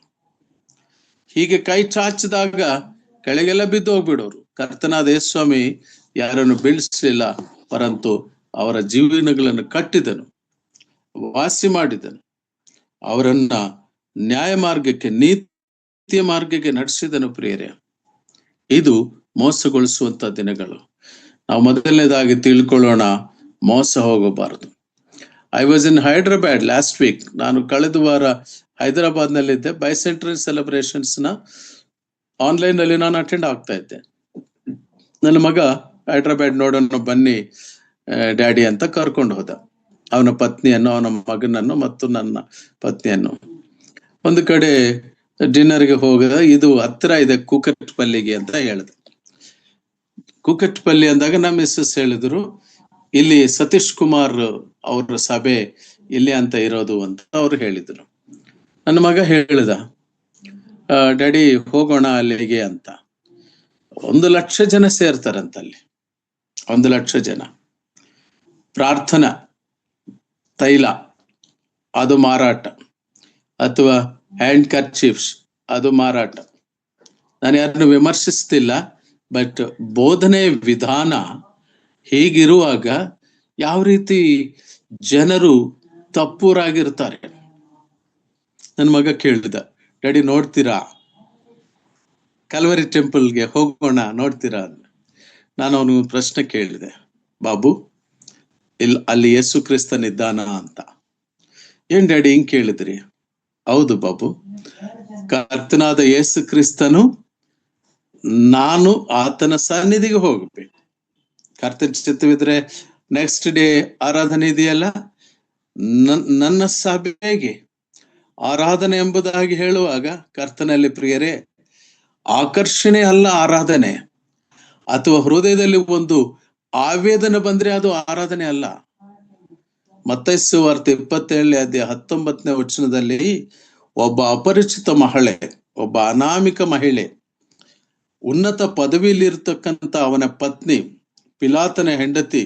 ಹೀಗೆ ಕೈ ಚಾಚಿದಾಗ ಕೆಳಗೆಲ್ಲ ಬಿದ್ದು ಹೋಗ್ಬಿಡೋರು. ಕರ್ತನಾದ ಯೇಸುಸ್ವಾಮಿ ಯಾರನ್ನು ಬೀಳಿಸಲಿಲ್ಲ, ಪರಂತು ಅವರ ಜೀವನಗಳನ್ನು ಕಟ್ಟಿದನು, ವಾಸಿ ಮಾಡಿದನು, ಅವರನ್ನ ನ್ಯಾಯ ಮಾರ್ಗಕ್ಕೆ, ನೀತಿಯ ಮಾರ್ಗಕ್ಕೆ ನಡೆಸಿದನು. ಪ್ರಿಯರೇ, ಇದು ಮೋಸಗೊಳಿಸುವಂತ ದಿನಗಳು. ನಾವು ಮೊದಲನೇದಾಗಿ ತಿಳ್ಕೊಳ್ಳೋಣ, ಮೋಸ ಹೋಗಬಾರದು. I was in Hyderabad last week. ನಾನು ಕಳೆದ ವಾರ ಹೈದರಾಬಾದ್ ನಲ್ಲಿದ್ದೆ. ಬೈಸೆಂಟ್ರಲ್ ಸೆಲೆಬ್ರೇಷನ್ಸ್ ನ ಆನ್ಲೈನ್ ನಲ್ಲಿ ನಾನು ಅಟೆಂಡ್ ಆಗ್ತಾ ಇದ್ದೆ. ನನ್ನ ಮಗ ಹೈದ್ರಾಬಾದ್ ನೋಡೋಣ ಬನ್ನಿ ಡ್ಯಾಡಿ ಅಂತ ಕರ್ಕೊಂಡು ಹೋದ. ಅವನ ಪತ್ನಿಯನ್ನು, ಅವನ ಮಗನನ್ನು ಮತ್ತು ನನ್ನ ಪತ್ನಿಯನ್ನು. ಒಂದು ಕಡೆ ಡಿನ್ನರ್ಗೆ ಹೋಗದ, ಇದು ಹತ್ತಿರ ಇದೆ ಕೂಕಟ್ಪಲ್ಲಿಗೆ ಅಂತ ಹೇಳಿದೆ. ಕೂಕಟ್ಪಲ್ಲಿ ಅಂದಾಗ ನಮ್ಮ ಮಿಸ್ಸಸ್ ಹೇಳಿದ್ರು, ಇಲ್ಲಿ ಸತೀಶ್ ಕುಮಾರ್ ಅವ್ರ ಸಭೆ ಇಲ್ಲಿ ಅಂತ ಇರೋದು ಅಂತ ಅವ್ರು ಹೇಳಿದ್ರು. ನನ್ನ ಮಗ ಹೇಳಿದ, ಡ್ಯಾಡಿ ಹೋಗೋಣ ಅಲ್ಲಿಗೆ ಅಂತ. 1,00,000 ಜನ ಸೇರ್ತಾರಂತಲ್ಲಿ. 1,00,000 ಜನ. ಪ್ರಾರ್ಥನಾ ತೈಲ ಅದು ಮಾರಾಟ, ಅಥವಾ ಹ್ಯಾಂಡ್ ಕರ್ಚೀಫ್ಸ್ ಅದು ಮಾರಾಟ. ನಾನು ಯಾರನ್ನು ವಿಮರ್ಶಿಸ್ತಿಲ್ಲ, ಬಟ್ ಬೋಧನೆ ವಿಧಾನ ಹೀಗಿರುವಾಗ ಯಾವ ರೀತಿ ಜನರು ತಪ್ಪೂರಾಗಿರ್ತಾರೆ. ನನ್ನ ಮಗ ಕೇಳಿದ, ಡ್ಯಾಡಿ ನೋಡ್ತೀರಾ, ಕಲ್ವರಿ ಟೆಂಪಲ್ಗೆ ಹೋಗೋಣ ನೋಡ್ತೀರಾ? ನಾನು ಅವನಿಗೆ ಪ್ರಶ್ನೆ ಕೇಳಿದೆ, ಬಾಬು ಅಲ್ಲಿ ಯೇಸು ಕ್ರಿಸ್ತನಿದ್ದಾನ ಅಂತ. ಏನ್ ಡ್ಯಾಡಿ ಹಿಂಗ್ ಕೇಳಿದ್ರಿ? ಹೌದು ಬಾಬು, ಕರ್ತನಾದ ಯೇಸು ಕ್ರಿಸ್ತನು, ನಾನು ಆತನ ಸನ್ನಿಧಿಗೆ ಹೋಗ್ಬೇಕು. ಕರ್ತನ ಚಿತ್ತವಿದ್ರೆ ನೆಕ್ಸ್ಟ್ ಡೇ ಆರಾಧನೆ ಇದೆಯಲ್ಲ, ನನ್ನ ಸಭೆಗೆ ಆರಾಧನೆ ಎಂಬುದಾಗಿ ಹೇಳುವಾಗ, ಕರ್ತನಲ್ಲಿ ಪ್ರಿಯರೇ, ಆಕರ್ಷಣೆ ಅಲ್ಲ ಆರಾಧನೆ, ಅಥವಾ ಹೃದಯದಲ್ಲಿ ಒಂದು ಆವೇದನೆ ಬಂದ್ರೆ ಅದು ಆರಾಧನೆ ಅಲ್ಲ. ಮತ್ತೈ ಸುವಾರ್ತೆ 27ನೇ ಅಧ್ಯಾಯ 19ನೇ ವಚನದಲ್ಲಿ ಒಬ್ಬ ಅಪರಿಚಿತ ಮಹಿಳೆ, ಒಬ್ಬ ಅನಾಮಿಕ ಮಹಿಳೆ, ಉನ್ನತ ಪದವಿಯಲ್ಲಿರ್ತಕ್ಕಂಥ ಅವನ ಪತ್ನಿ, ಪಿಲಾತನ ಹೆಂಡತಿ,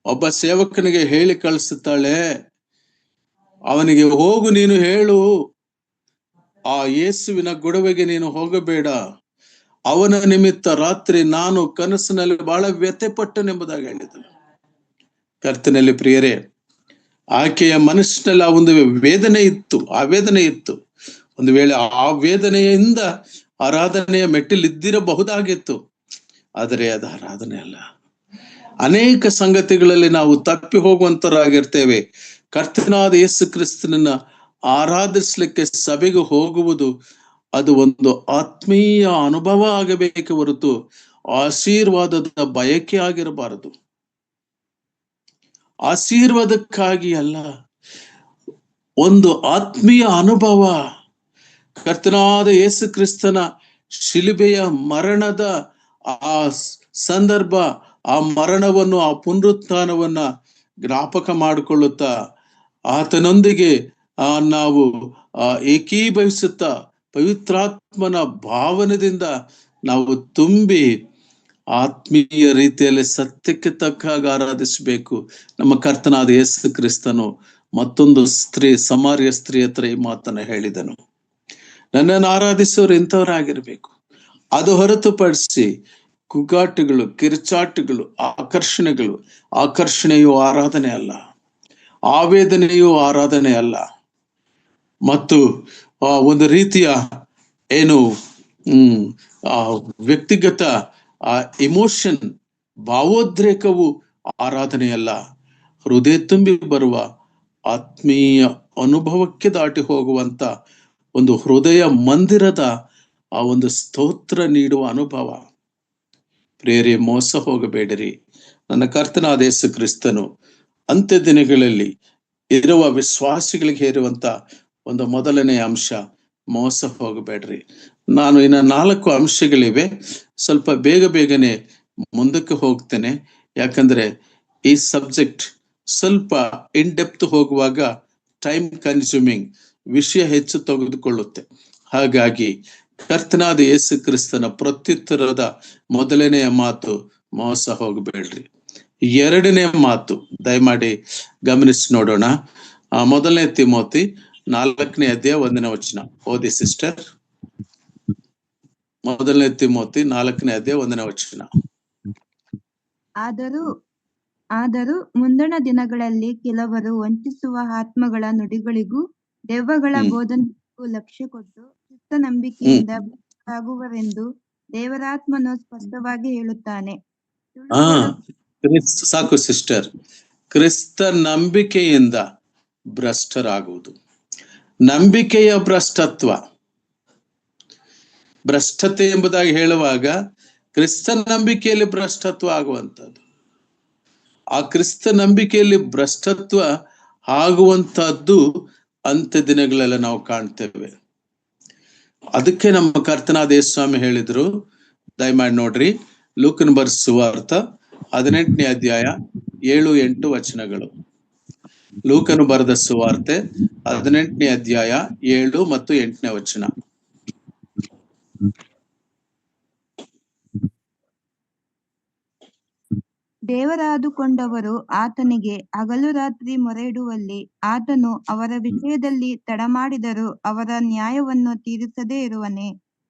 ಒಬ್ಬ ಸೇವಕನಿಗೆ ಹೇಳಿ ಕಳಿಸುತ್ತಾಳೆ, ಅವನಿಗೆ ಹೋಗು, ನೀನು ಹೇಳು, ಆ ಯೇಸುವಿನ ಗೊಡವೆಗೆ ನೀನು ಹೋಗಬೇಡ, ಅವನ ನಿಮಿತ್ತ ರಾತ್ರಿ ನಾನು ಕನಸಿನಲ್ಲಿ ಬಹಳ ವ್ಯಥೆಪಟ್ಟನೆಂಬುದಾಗಿ ಹೇಳಿದನು. ಕರ್ತನಲ್ಲಿ ಪ್ರಿಯರೇ, ಆಕೆಯ ಮನಸ್ಸಿನಲ್ಲಿ ಆ ಒಂದು ವೇದನೆ ಇತ್ತು, ಆವೇದನೆ ಇತ್ತು. ಒಂದು ವೇಳೆ ಆ ವೇದನೆಯಿಂದ ಆರಾಧನೆಯ ಮೆಟ್ಟಿಲಿದ್ದಿರಬಹುದಾಗಿತ್ತು, ಆದರೆ ಅದು ಆರಾಧನೆ ಅಲ್ಲ. ಅನೇಕ ಸಂಗತಿಗಳಲ್ಲಿ ನಾವು ತಪ್ಪಿ ಹೋಗುವಂತರಾಗಿರ್ತೇವೆ. ಕರ್ತನಾದ ಯೇಸು ಕ್ರಿಸ್ತನನ್ನ ಆರಾಧಿಸ್ಲಿಕ್ಕೆ ಸಭೆಗೆ ಹೋಗುವುದು ಅದು ಒಂದು ಆತ್ಮೀಯ ಅನುಭವ ಆಗಬೇಕೆ ಹೊರತು ಆಶೀರ್ವಾದದ ಬಯಕೆ ಆಗಿರಬಾರದು. ಆಶೀರ್ವಾದಕ್ಕಾಗಿ ಅಲ್ಲ, ಒಂದು ಆತ್ಮೀಯ ಅನುಭವ. ಕರ್ತನಾದ ಯೇಸು ಕ್ರಿಸ್ತನ ಶಿಲುಬೆಯ ಮರಣದ ಆ ಸಂದರ್ಭ, ಆ ಮರಣವನ್ನು, ಆ ಪುನರುತ್ಥಾನವನ್ನ ಜ್ಞಾಪಕ ಮಾಡಿಕೊಳ್ಳುತ್ತಾ ಆತನೊಂದಿಗೆ ನಾವು ಏಕೀಭವಿಸುತ್ತಾ ಪವಿತ್ರಾತ್ಮನ ಭಾವನೆಯಿಂದ ನಾವು ತುಂಬಿ ಆತ್ಮೀಯ ರೀತಿಯಲ್ಲಿ ಸತ್ಯಕ್ಕೆ ತಕ್ಕಾಗ ಆರಾಧಿಸಬೇಕು. ನಮ್ಮ ಕರ್ತನಾದ ಯೇಸು ಕ್ರಿಸ್ತನು ಮತ್ತೊಂದು ಸ್ತ್ರೀ, ಸಮಾರ್ಯ ಸ್ತ್ರೀ ಹತ್ರ ಈ ಮಾತನ್ನ ಹೇಳಿದನು, ನನ್ನನ್ನು ಆರಾಧಿಸೋರು ಇಂಥವರಾಗಿರ್ಬೇಕು. ಅದು ಹೊರತುಪಡಿಸಿ ಕೂಗಾಟಗಳು, ಕಿರುಚಾಟಗಳು, ಆಕರ್ಷಣೆಗಳು. ಆಕರ್ಷಣೆಯು ಆರಾಧನೆ ಅಲ್ಲ, ಆವೇದನೆಯು ಆರಾಧನೆ ಅಲ್ಲ. ಮತ್ತು ಒಂದು ರೀತಿಯ ಏನು ವ್ಯಕ್ತಿಗತ ಇಮೋಷನ್, ಭಾವೋದ್ರೇಕವು ಆರಾಧನೆಯಲ್ಲ. ಹೃದಯ ತುಂಬಿ ಬರುವ ಆತ್ಮೀಯ ಅನುಭವಕ್ಕೆ ದಾಟಿ ಹೋಗುವಂತ ಒಂದು ಹೃದಯ ಮಂದಿರದ ಆ ಒಂದು ಸ್ತೋತ್ರ ನೀಡುವ ಅನುಭವ. ಪ್ರಿಯರೇ, ಮೋಸ ಹೋಗಬೇಡಿರಿ. ನನ್ನ ಕರ್ತನಾದ ಯೇಸು ಕ್ರಿಸ್ತನು ಅಂತ್ಯ ದಿನಗಳಲ್ಲಿ ಇರುವ ವಿಶ್ವಾಸಿಗಳಿಗೆ ಹೇರುವಂತ ಒಂದು ಮೊದಲನೇ ಅಂಶ, ಮೋಸ ಹೋಗಬೇಡ್ರಿ. ನಾನು ಇನ್ನ 4 ಅಂಶಗಳಿವೆ, ಸ್ವಲ್ಪ ಬೇಗನೆ ಮುಂದಕ್ಕೆ ಹೋಗ್ತೇನೆ. ಯಾಕಂದ್ರೆ ಈ ಸಬ್ಜೆಕ್ಟ್ ಸ್ವಲ್ಪ ಇನ್ ಡೆಪ್ತ್ ಹೋಗುವಾಗ ಟೈಮ್ ಕನ್ಸ್ಯೂಮಿಂಗ್, ವಿಷಯ ಹೆಚ್ಚು ತೆಗೆದುಕೊಳ್ಳುತ್ತೆ. ಹಾಗಾಗಿ ಕರ್ತನಾದ ಯೇಸು ಕ್ರಿಸ್ತನ ಪ್ರತ್ಯುತ್ತರದ ಮೊದಲನೆಯ ಮಾತು, ಮೋಸ ಹೋಗಬೇಡ್ರಿ. 2ನೇ ಮಾತು ದಯಮಾಡಿ ಗಮನಿಸಿ ನೋಡೋಣ. ಮೊದಲನೇ ತಿಮೋತಿ 4ನೇ ಅಧ್ಯಾಯ 1ನೇ ವಚನ ಓದಿ ಸಿಸ್ಟರ್. ಮೊದಲನೇ ತಿಮೋತಿ 4ನೇ ಅಧ್ಯಾಯ 1ನೇ ವಚನ. ಆದರೂ ಮುಂದಣ ದಿನಗಳಲ್ಲಿ ಕೆಲವರು ವಂಚಿಸುವ ಆತ್ಮಗಳ ನುಡಿಗಳಿಗೂ ದೆವ್ವಗಳ ಬೋಧನೆಗೂ ಲಕ್ಷ್ಯ ಕೊಟ್ಟು ಕ್ರಿಸ್ತ ನಂಬಿಕೆಯಿಂದ ಆಗುವರೆಂದು ದೇವರಾತ್ಮನು ಸ್ಪಷ್ಟವಾಗಿ ಹೇಳುತ್ತಾನೆ. ಸಾಕು ಸಿಸ್ಟರ್. ಕ್ರಿಸ್ತ ನಂಬಿಕೆಯಿಂದ ಭ್ರಷ್ಟರಾಗುವುದು. ನಂಬಿಕೆಯ ಭ್ರಷ್ಟತೆ ಎಂಬುದಾಗಿ ಹೇಳುವಾಗ ಕ್ರಿಸ್ತ ನಂಬಿಕೆಯಲ್ಲಿ ಭ್ರಷ್ಟತ್ವ ಆಗುವಂಥದ್ದು. ಆ ಕ್ರಿಸ್ತ ನಂಬಿಕೆಯಲ್ಲಿ ಭ್ರಷ್ಟತ್ವ ಆಗುವಂತಹದ್ದು ಅಂತ್ಯ ದಿನಗಳೆಲ್ಲ ನಾವು ಕಾಣ್ತೇವೆ. ಅದಕ್ಕೆ ನಮ್ಮ ಕರ್ತನಾದ ಯೇಸು ಸ್ವಾಮಿ ಹೇಳಿದ್ರು, ದಯಮಾಡಿ ನೋಡ್ರಿ, ಲೂಕನ ಬರೆದ ಸುವಾರ್ತೆ 18ನೇ ಅಧ್ಯಾಯ 7-8 ವಚನಗಳು. ಲೂಕನು ಬರೆದ ಸುವಾರ್ತೆ 18ನೇ ಅಧ್ಯಾಯ 7 ಮತ್ತು 8ನೇ ವಚನ. ದೇವರಾದುಕೊಂಡವರು ಆತನಿಗೆ ಹಗಲು ರಾತ್ರಿ ಮೊರೆ ಇಡುವಲ್ಲಿ ಆತನು ಅವರ ವಿಷಯದಲ್ಲಿ ತಡ ಮಾಡಿದರೂ ಅವರ ನ್ಯಾಯವನ್ನು ತೀರಿಸದೇ ಇರುವನೇ?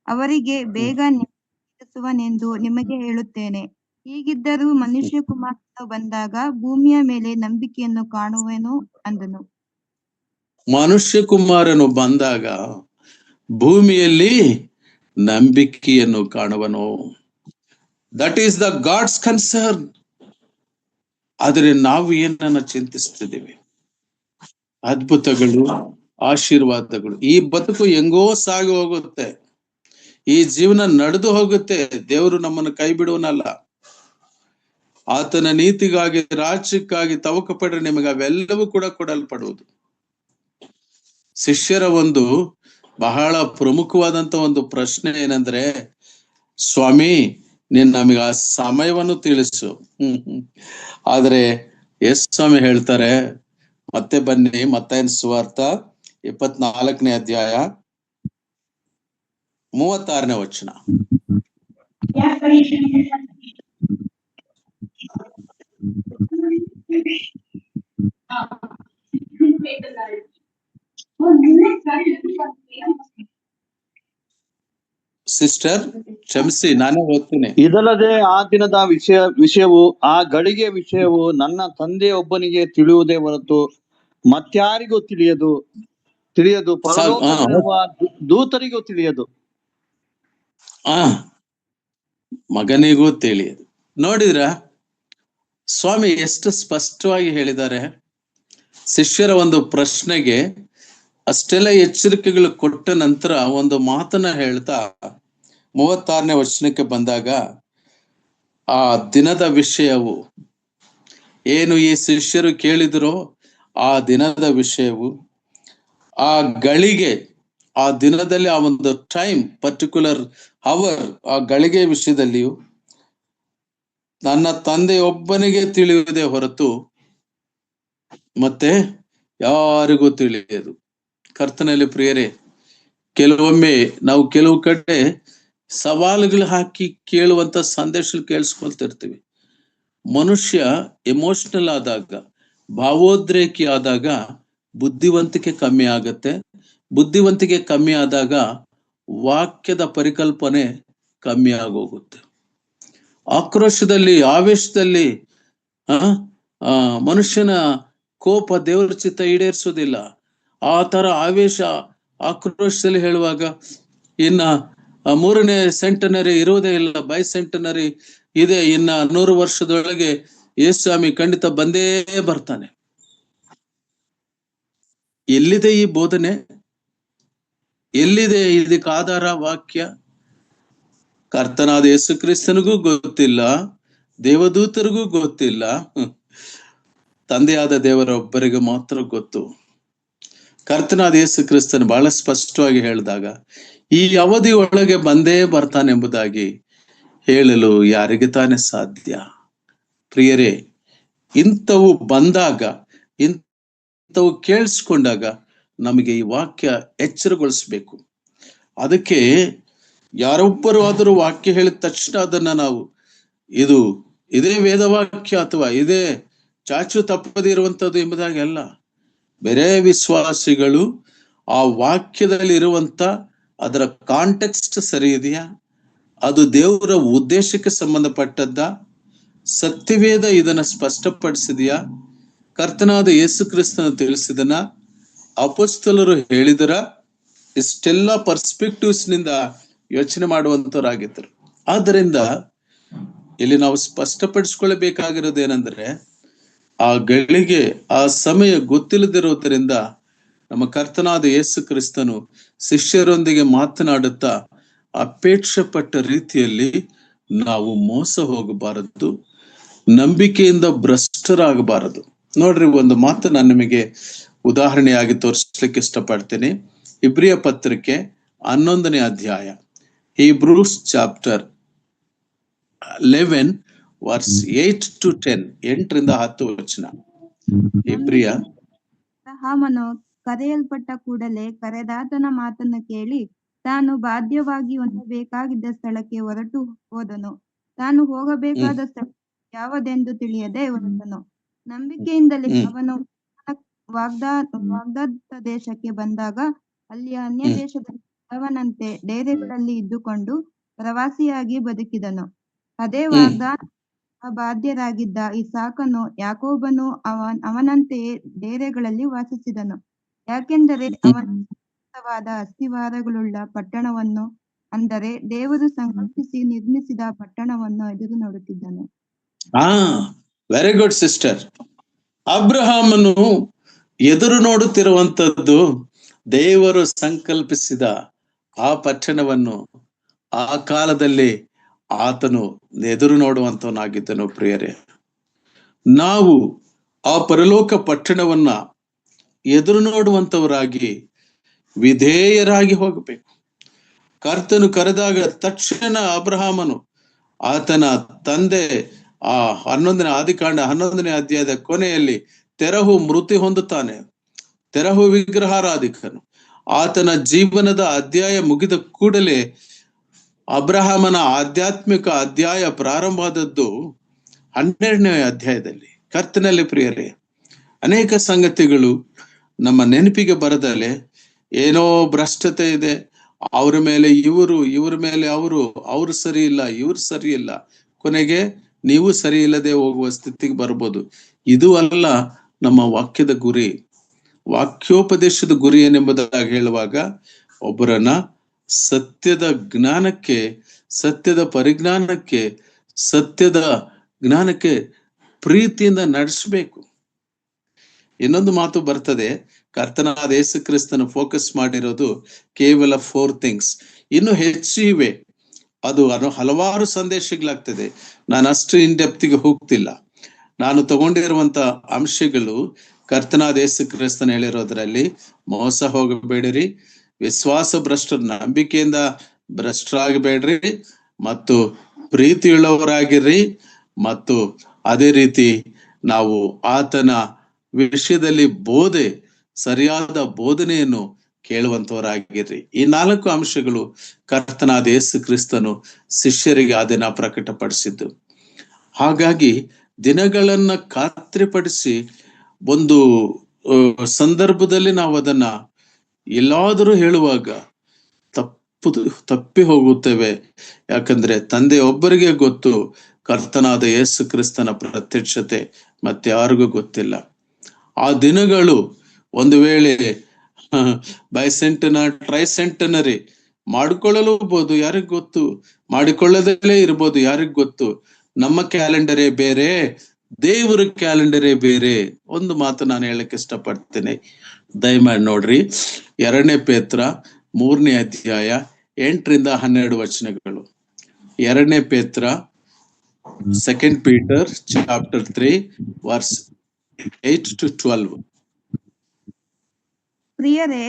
ಅವರಿಗೆ ಬೇಗ ನ್ಯಾಯ ತೀರಿಸುವನೆಂದು ನಿಮಗೆ ಹೇಳುತ್ತೇನೆ. ಹೀಗಿದ್ದರೂ ಮನುಷ್ಯ ಕುಮಾರನು ಬಂದಾಗ ಭೂಮಿಯ ಮೇಲೆ ನಂಬಿಕೆಯನ್ನು ಕಾಣುವೆನು ಅಂದನು. ಮನುಷ್ಯ ಕುಮಾರನು ಬಂದಾಗ ಭೂಮಿಯಲ್ಲಿ ನಂಬಿಕೆಯನ್ನು ಕಾಣುವನು. That is the God's concern. ಆದರೆ ನಾವು ಏನನ್ನ ಚಿಂತಿಸ್ತಿದ್ದೀವಿ? ಅದ್ಭುತಗಳು, ಆಶೀರ್ವಾದಗಳು. ಈ ಬದುಕು ಹೆಂಗೋ ಸಾಗಿ ಹೋಗುತ್ತೆ, ಈ ಜೀವನ ನಡೆದು ಹೋಗುತ್ತೆ. ದೇವರು ನಮ್ಮನ್ನು ಕೈ ಬಿಡುವನಲ್ಲ. ಆತನ ನೀತಿಗಾಗಿ, ರಾಜ್ಯಕ್ಕಾಗಿ ತವಕ ಪಡ್ರೆ ನಿಮಗೆ ಅವೆಲ್ಲವೂ ಕೂಡ ಕೊಡಲ್ಪಡುವುದು. ಶಿಷ್ಯರ ಒಂದು ಬಹಳ ಪ್ರಮುಖವಾದಂತ ಒಂದು ಪ್ರಶ್ನೆ ಏನಂದ್ರೆ, ಸ್ವಾಮಿ ನೀನ್ ನಮಗೆ ಆ ಸಮಯವನ್ನು ತಿಳಿಸು. ಆದ್ರೆ ಯೇಸು ಸ್ವಾಮಿ ಹೇಳ್ತಾರೆ, ಮತ್ತೆ ಬನ್ನಿ, ಮತ್ತಾಯನ ಸುವಾರ್ತೆ 24ನೇ ಅಧ್ಯಾಯ 36ನೇ ವಚನ. ಸಿಸ್ಟರ್ ಕ್ಷಮಿಸಿ, ನಾನೇ ಓದ್ತೀನಿ. ಇದಲ್ಲದೆ ಆ ದಿನದ ವಿಷಯವು ಆ ಗಳಿಗೆ ವಿಷಯವು ನನ್ನ ತಂದೆ ಒಬ್ಬನಿಗೆ ತಿಳಿಯುವುದೇ ಹೊರತು ಮತ್ಯಾರಿಗೂ ತಿಳಿಯದು, ಪರಲೋಕದಲ್ಲಿರುವ ದೂತರಿಗೂ ತಿಳಿಯದು, ಮಗನಿಗೂ ತಿಳಿಯದು. ನೋಡಿದ್ರ ಸ್ವಾಮಿ ಎಷ್ಟು ಸ್ಪಷ್ಟವಾಗಿ ಹೇಳಿದ್ದಾರೆ. ಶಿಷ್ಯರ ಒಂದು ಪ್ರಶ್ನೆಗೆ ಅಷ್ಟೆಲ್ಲ ಎಚ್ಚರಿಕೆಗಳು ಕೊಟ್ಟ ನಂತರ ಒಂದು ಮಾತನ್ನ ಹೇಳ್ತಾ 36ನೇ ವಚನಕ್ಕೆ ಬಂದಾಗ, ಆ ದಿನದ ವಿಷಯವು ಏನು ಈ ಶಿಷ್ಯರು ಕೇಳಿದ್ರು, ಆ ದಿನದ ವಿಷಯವು, ಆ ಗಳಿಗೆ, ಆ ದಿನದಲ್ಲಿ, ಆ ಒಂದು ಟೈಮ್, ಪರ್ಟಿಕ್ಯುಲರ್ ಅವರ್, ಆ ಗಳಿಗೆ ವಿಷಯದಲ್ಲಿಯೂ ನನ್ನ ತಂದೆ ಒಬ್ಬನಿಗೆ ತಿಳಿಯುವುದೇ ಹೊರತು ಮತ್ತೆ ಯಾರಿಗೂ ತಿಳಿಯದು. ಕರ್ತನಲ್ಲಿ ಪ್ರಿಯರೇ, ಕೆಲವೊಮ್ಮೆ ನಾವು ಕೆಲವು ಕಡೆ ಸವಾಲುಗಳು ಹಾಕಿ ಕೇಳುವಂತ ಸಂದೇಶ ಕೇಳಿಸ್ಕೊಳ್ತಿರ್ತೀವಿ. ಮನುಷ್ಯ ಎಮೋಷನಲ್ ಆದಾಗ, ಭಾವೋದ್ರೇಕಿ ಆದಾಗ ಬುದ್ಧಿವಂತಿಕೆ ಕಮ್ಮಿ ಆಗತ್ತೆ. ಬುದ್ಧಿವಂತಿಕೆ ಕಮ್ಮಿ ಆದಾಗ ವಾಕ್ಯದ ಪರಿಕಲ್ಪನೆ ಕಮ್ಮಿ ಆಗೋಗುತ್ತೆ. ಆಕ್ರೋಶದಲ್ಲಿ, ಆವೇಶದಲ್ಲಿ ಮನುಷ್ಯನ ಕೋಪ ದೇವರ ಚಿತ್ತ ಈಡೇರಿಸೋದಿಲ್ಲ. ಆ ತರ ಆವೇಶ, ಆಕ್ರೋಶದಲ್ಲಿ ಹೇಳುವಾಗ ಇನ್ನ 3ನೇ ಸೆಂಟನರಿ ಇರುವುದೇ ಇಲ್ಲ, ಬೈಸೆಂಟನರಿ ಇದೆ. ಇನ್ನ 100 ವರ್ಷದೊಳಗೆ ಯೇಸುಸ್ವಾಮಿ ಖಂಡಿತ ಬಂದೇ ಬರ್ತಾನೆ. ಎಲ್ಲಿದೆ ಈ ಬೋಧನೆ? ಎಲ್ಲಿದೆ ಇದಕ್ಕೆ ಆಧಾರ? ವಾಕ್ಯ. ಕರ್ತನಾದ ಯೇಸು ಕ್ರಿಸ್ತನಿಗೂ ಗೊತ್ತಿಲ್ಲ, ದೇವದೂತರಿಗೂ ಗೊತ್ತಿಲ್ಲ, ತಂದೆಯಾದ ದೇವರ ಒಬ್ಬರಿಗೆ ಮಾತ್ರ ಗೊತ್ತು. ಕರ್ತನಾದ ಯೇಸು ಕ್ರಿಸ್ತನು ಬಹಳ ಸ್ಪಷ್ಟವಾಗಿ ಹೇಳಿದಾಗ ಈ ಅವಧಿ ಒಳಗೆ ಬಂದೇ ಬರ್ತಾನೆಂಬುದಾಗಿ ಹೇಳಲು ಯಾರಿಗೆ ತಾನೇ ಸಾಧ್ಯ? ಪ್ರಿಯರೇ, ಇಂಥವು ಬಂದಾಗ, ಇಂಥವು ಕೇಳಿಸ್ಕೊಂಡಾಗ ನಮಗೆ ಈ ವಾಕ್ಯ ಎಚ್ಚರಗೊಳಿಸ್ಬೇಕು. ಅದಕ್ಕೆ ಯಾರೊಬ್ಬರು ಆದರೂ ವಾಕ್ಯ ಹೇಳಿದ ತಕ್ಷಣ ಅದನ್ನ ನಾವು ಇದೇ ವೇದವಾಕ್ಯ ಅಥವಾ ಇದೇ ಚಾಚು ತಪ್ಪದಿರುವಂಥದ್ದು ಎಂಬುದಾಗಿ ಅಲ್ಲ. ಬೇರೆ ವಿಶ್ವಾಸಿಗಳು ಆ ವಾಕ್ಯದಲ್ಲಿ ಇರುವಂತ ಅದರ ಕಾಂಟೆಕ್ಸ್ಟ್ ಸರಿ ಇದೆಯಾ, ಅದು ದೇವರ ಉದ್ದೇಶಕ್ಕೆ ಸಂಬಂಧಪಟ್ಟದ್ದ, ಸತ್ಯವೇದ ಇದನ್ನ ಸ್ಪಷ್ಟಪಡಿಸಿದೆಯಾ, ಕರ್ತನಾದ ಯೇಸು ಕ್ರಿಸ್ತನ ತಿಳಿಸಿದನ, ಅಪೊಸ್ತಲರು ಹೇಳಿದರ, ಇಷ್ಟೆಲ್ಲ ಪರ್ಸ್ಪೆಕ್ಟಿವ್ಸ್ ನಿಂದ ಯೋಚನೆ ಮಾಡುವಂತವರಾಗಿದ್ದರು. ಆದ್ದರಿಂದ ಇಲ್ಲಿ ನಾವು ಸ್ಪಷ್ಟಪಡಿಸ್ಕೊಳ್ಬೇಕಾಗಿರೋದೇನೆಂದ್ರೆ, ಆ ಗಳಿಗೆ ಆ ಸಮಯ ಗೊತ್ತಿಲ್ಲದಿರುವುದರಿಂದ ನಮ್ಮ ಕರ್ತನಾದ ಯೇಸು ಕ್ರಿಸ್ತನು ಶಿಷ್ಯರೊಂದಿಗೆ ಮಾತನಾಡುತ್ತಾ ಅಪೇಕ್ಷೆ ಪಟ್ಟ ರೀತಿಯಲ್ಲಿ ನಾವು ಮೋಸ ಹೋಗಬಾರದು, ನಂಬಿಕೆಯಿಂದ ಭ್ರಷ್ಟರಾಗಬಾರದು. ನೋಡ್ರಿ, ಒಂದು ಮಾತು ನಾನು ನಿಮಗೆ ಉದಾಹರಣೆಯಾಗಿ ತೋರಿಸ್ಲಿಕ್ಕೆ ಇಷ್ಟಪಡ್ತೇನೆ. ಇಬ್ರಿಯ ಪತ್ರಿಕೆ 11ನೇ ಅಧ್ಯಾಯ, ಹೀಬ್ರೂಸ್ ಚಾಪ್ಟರ್ 11 ವರ್ಸ್ 8 to 10, 8ರಿಂದ 10 ವಚನ. ಇಬ್ರಿಯ ಅಬ್ರಹಾಮನು ಕರೆಯಲ್ಪಟ್ಟ ಕೂಡಲೇ ಕರೆದಾತನ ಮಾತನ್ನು ಕೇಳಿ ತಾನು ಬಾಧ್ಯವಾಗಿ ಹೊಂದಬೇಕಾಗಿದ್ದ ಸ್ಥಳಕ್ಕೆ ಹೊರಟು ಹೋದನು. ತಾನು ಹೋಗಬೇಕಾದ ಸ್ಥಳ ಯಾವುದೆಂದು ತಿಳಿಯದೆ ಹೊರಟನು. ನಂಬಿಕೆಯಿಂದಲೇ ಅವನು ವಾಗ್ದಾತ್ತ ದೇಶಕ್ಕೆ ಬಂದಾಗ ಅಲ್ಲಿ ಅನ್ಯ ದೇಶದಲ್ಲಿ ಅವನಂತೆ ಡೇರೆಗಳಲ್ಲಿ ಇದ್ದುಕೊಂಡು ಪ್ರವಾಸಿಯಾಗಿ ಬದುಕಿದನು. ಅದೇ ಬಾಧ್ಯರಾಗಿದ್ದ ಇಸಾಕನು ಯಾಕೋಬನು ಅವನಂತೆಯೇ ಡೇರೆಗಳಲ್ಲಿ ವಾಸಿಸಿದನು. ಯಾಕೆಂದರೆ ಅವನವಾದ ಅಸ್ತಿವಾರಗಳುಳ್ಳ ಪಟ್ಟಣವನ್ನು, ಅಂದರೆ ದೇವರು ಸಂಕಲ್ಪಿಸಿ ನಿರ್ಮಿಸಿದ ಪಟ್ಟಣವನ್ನು ಎದುರು ನೋಡುತ್ತಿದ್ದನು. Very good sister. ಅಬ್ರಹಾಮನು ಎದುರು ನೋಡುತ್ತಿರುವಂತದ್ದು ದೇವರು ಸಂಕಲ್ಪಿಸಿದ ಆ ಪಟ್ಟಣವನ್ನು. ಆ ಕಾಲದಲ್ಲಿ ಆತನು ಎದುರು ನೋಡುವಂತವನಾಗಿದ್ದನು. ಪ್ರಿಯರೇ, ನಾವು ಆ ಪರಲೋಕ ಪಟ್ಟಣವನ್ನ ಎದುರು ನೋಡುವಂತವರಾಗಿ ವಿಧೇಯರಾಗಿ ಹೋಗಬೇಕು. ಕರ್ತನು ಕರೆದಾಗ ತಕ್ಷಣ ಅಬ್ರಹಾಮನು ಆತನ ತಂದೆ ಆ 11ನೇ ಆದಿಕಾಂಡ 11ನೇ ಅಧ್ಯಾಯದ ಕೊನೆಯಲ್ಲಿ ತೆರಹು ಮೃತಿ ಹೊಂದುತ್ತಾನೆ. ತೆರಹು ವಿಗ್ರಹಾರಾಧಿಕನು. ಆತನ ಜೀವನದ ಅಧ್ಯಾಯ ಮುಗಿದ ಕೂಡಲೇ ಅಬ್ರಹಾಮನ ಆಧ್ಯಾತ್ಮಿಕ ಅಧ್ಯಾಯ ಪ್ರಾರಂಭವಾದದ್ದು 12ನೇ ಅಧ್ಯಾಯದಲ್ಲಿ. ಕರ್ತನಲ್ಲಿ ಪ್ರಿಯರೇ, ಅನೇಕ ಸಂಗತಿಗಳು ನಮ್ಮ ನೆನಪಿಗೆ ಬರದಲೆ ಏನೋ ಭ್ರಷ್ಟತೆ ಇದೆ, ಅವ್ರ ಮೇಲೆ ಇವ್ರ ಮೇಲೆ ಅವರು ಸರಿ ಇಲ್ಲ, ಇವ್ರು ಸರಿ ಇಲ್ಲ, ಕೊನೆಗೆ ನೀವು ಸರಿ ಇಲ್ಲದೆ ಹೋಗುವ ಸ್ಥಿತಿಗೆ ಬರ್ಬೋದು. ಇದು ಅಲ್ಲ ನಮ್ಮ ವಾಕ್ಯದ ಗುರಿ. ವಾಕ್ಯೋಪದೇಶದ ಗುರಿ ಏನೆಂಬುದಾಗಿ ಹೇಳುವಾಗ ಒಬ್ಬರನ್ನ ಸತ್ಯದ ಜ್ಞಾನಕ್ಕೆ, ಸತ್ಯದ ಪರಿಜ್ಞಾನಕ್ಕೆ, ಸತ್ಯದ ಜ್ಞಾನಕ್ಕೆ ಪ್ರೀತಿಯಿಂದ ನಡೆಸಬೇಕು. ಇನ್ನೊಂದು ಮಾತು ಬರ್ತದೆ, ಕರ್ತನಾದ ಯೇಸು ಕ್ರಿಸ್ತನ ಫೋಕಸ್ ಮಾಡಿರೋದು ಕೇವಲ 4 ಥಿಂಗ್ಸ್. ಇನ್ನು ಹೆಚ್ಚು ಇವೆ, ಅದು ಹಲವಾರು ಸಂದೇಶಗಳಾಗ್ತದೆ. ನಾನು ಅಷ್ಟು ಇನ್ ಡೆಪ್ತಿಗೆ ಹೋಗ್ತಿಲ್ಲ. ನಾನು ತಗೊಂಡಿರುವಂತ ಅಂಶಗಳು ಕರ್ತನಾದ ಯೇಸು ಕ್ರಿಸ್ತನ ಹೇಳಿರೋದ್ರಲ್ಲಿ ಮೋಸ ಹೋಗಬೇಡಿರಿ, ವಿಶ್ವಾಸ ಭ್ರಷ್ಟರು, ನಂಬಿಕೆಯಿಂದ ಭ್ರಷ್ಟರಾಗಬೇಡ್ರಿ, ಮತ್ತು ಪ್ರೀತಿಯುಳ್ಳವರಾಗಿರ್ರಿ, ಮತ್ತು ಅದೇ ರೀತಿ ನಾವು ಆತನ ವಿಷಯದಲ್ಲಿ ಸರಿಯಾದ ಬೋಧನೆಯನ್ನು ಕೇಳುವಂತವರಾಗಿರ್ರಿ. ಈ 4 ಅಂಶಗಳು ಕರ್ತನಾದ ಯೇಸು ಕ್ರಿಸ್ತನು ಶಿಷ್ಯರಿಗೆ ಆ ದಿನ ಪ್ರಕಟಪಡಿಸಿದ್ದು. ಹಾಗಾಗಿ ದಿನಗಳನ್ನ ಖಾತ್ರಿಪಡಿಸಿ ಒಂದು ಸಂದರ್ಭದಲ್ಲಿ ನಾವು ಅದನ್ನ ಎಲ್ಲಾದರೂ ಹೇಳುವಾಗ ತಪ್ಪಿ ಹೋಗುತ್ತೇವೆ. ಯಾಕಂದ್ರೆ ತಂದೆ ಒಬ್ಬರಿಗೆ ಗೊತ್ತು, ಕರ್ತನಾದ ಯೇಸು ಕ್ರಿಸ್ತನ ಪ್ರತ್ಯಕ್ಷತೆ ಮತ್ತೆ ಯಾರಿಗೂ ಗೊತ್ತಿಲ್ಲ. ಆ ದಿನಗಳು ಒಂದು ವೇಳೆ ಟ್ರೈಸೆಂಟನರಿ ಮಾಡಿಕೊಳ್ಳಲೂಬಹುದು, ಯಾರಿಗ್ ಗೊತ್ತು, ಮಾಡಿಕೊಳ್ಳದಲ್ಲೇ ಇರ್ಬೋದು, ಯಾರಿಗ್ ಗೊತ್ತು. ನಮ್ಮ ಕ್ಯಾಲೆಂಡರೇ ಬೇರೆ, ದೇವರ ಕ್ಯಾಲೆಂಡರೇ ಬೇರೆ. ಒಂದು ಮಾತು ನಾನು ಹೇಳಕ್ ಇಷ್ಟಪಡ್ತೇನೆ, ದಯಮಾಡಿ ನೋಡ್ರಿ. 2 ಪೇತ್ರ 3ನೇ ಅಧ್ಯಾಯ 8-12 ವಚನಗಳು. 2 ಪೇತ್ರ 2 Peter chapter 3 verse 8-12. ಪ್ರಿಯರೇ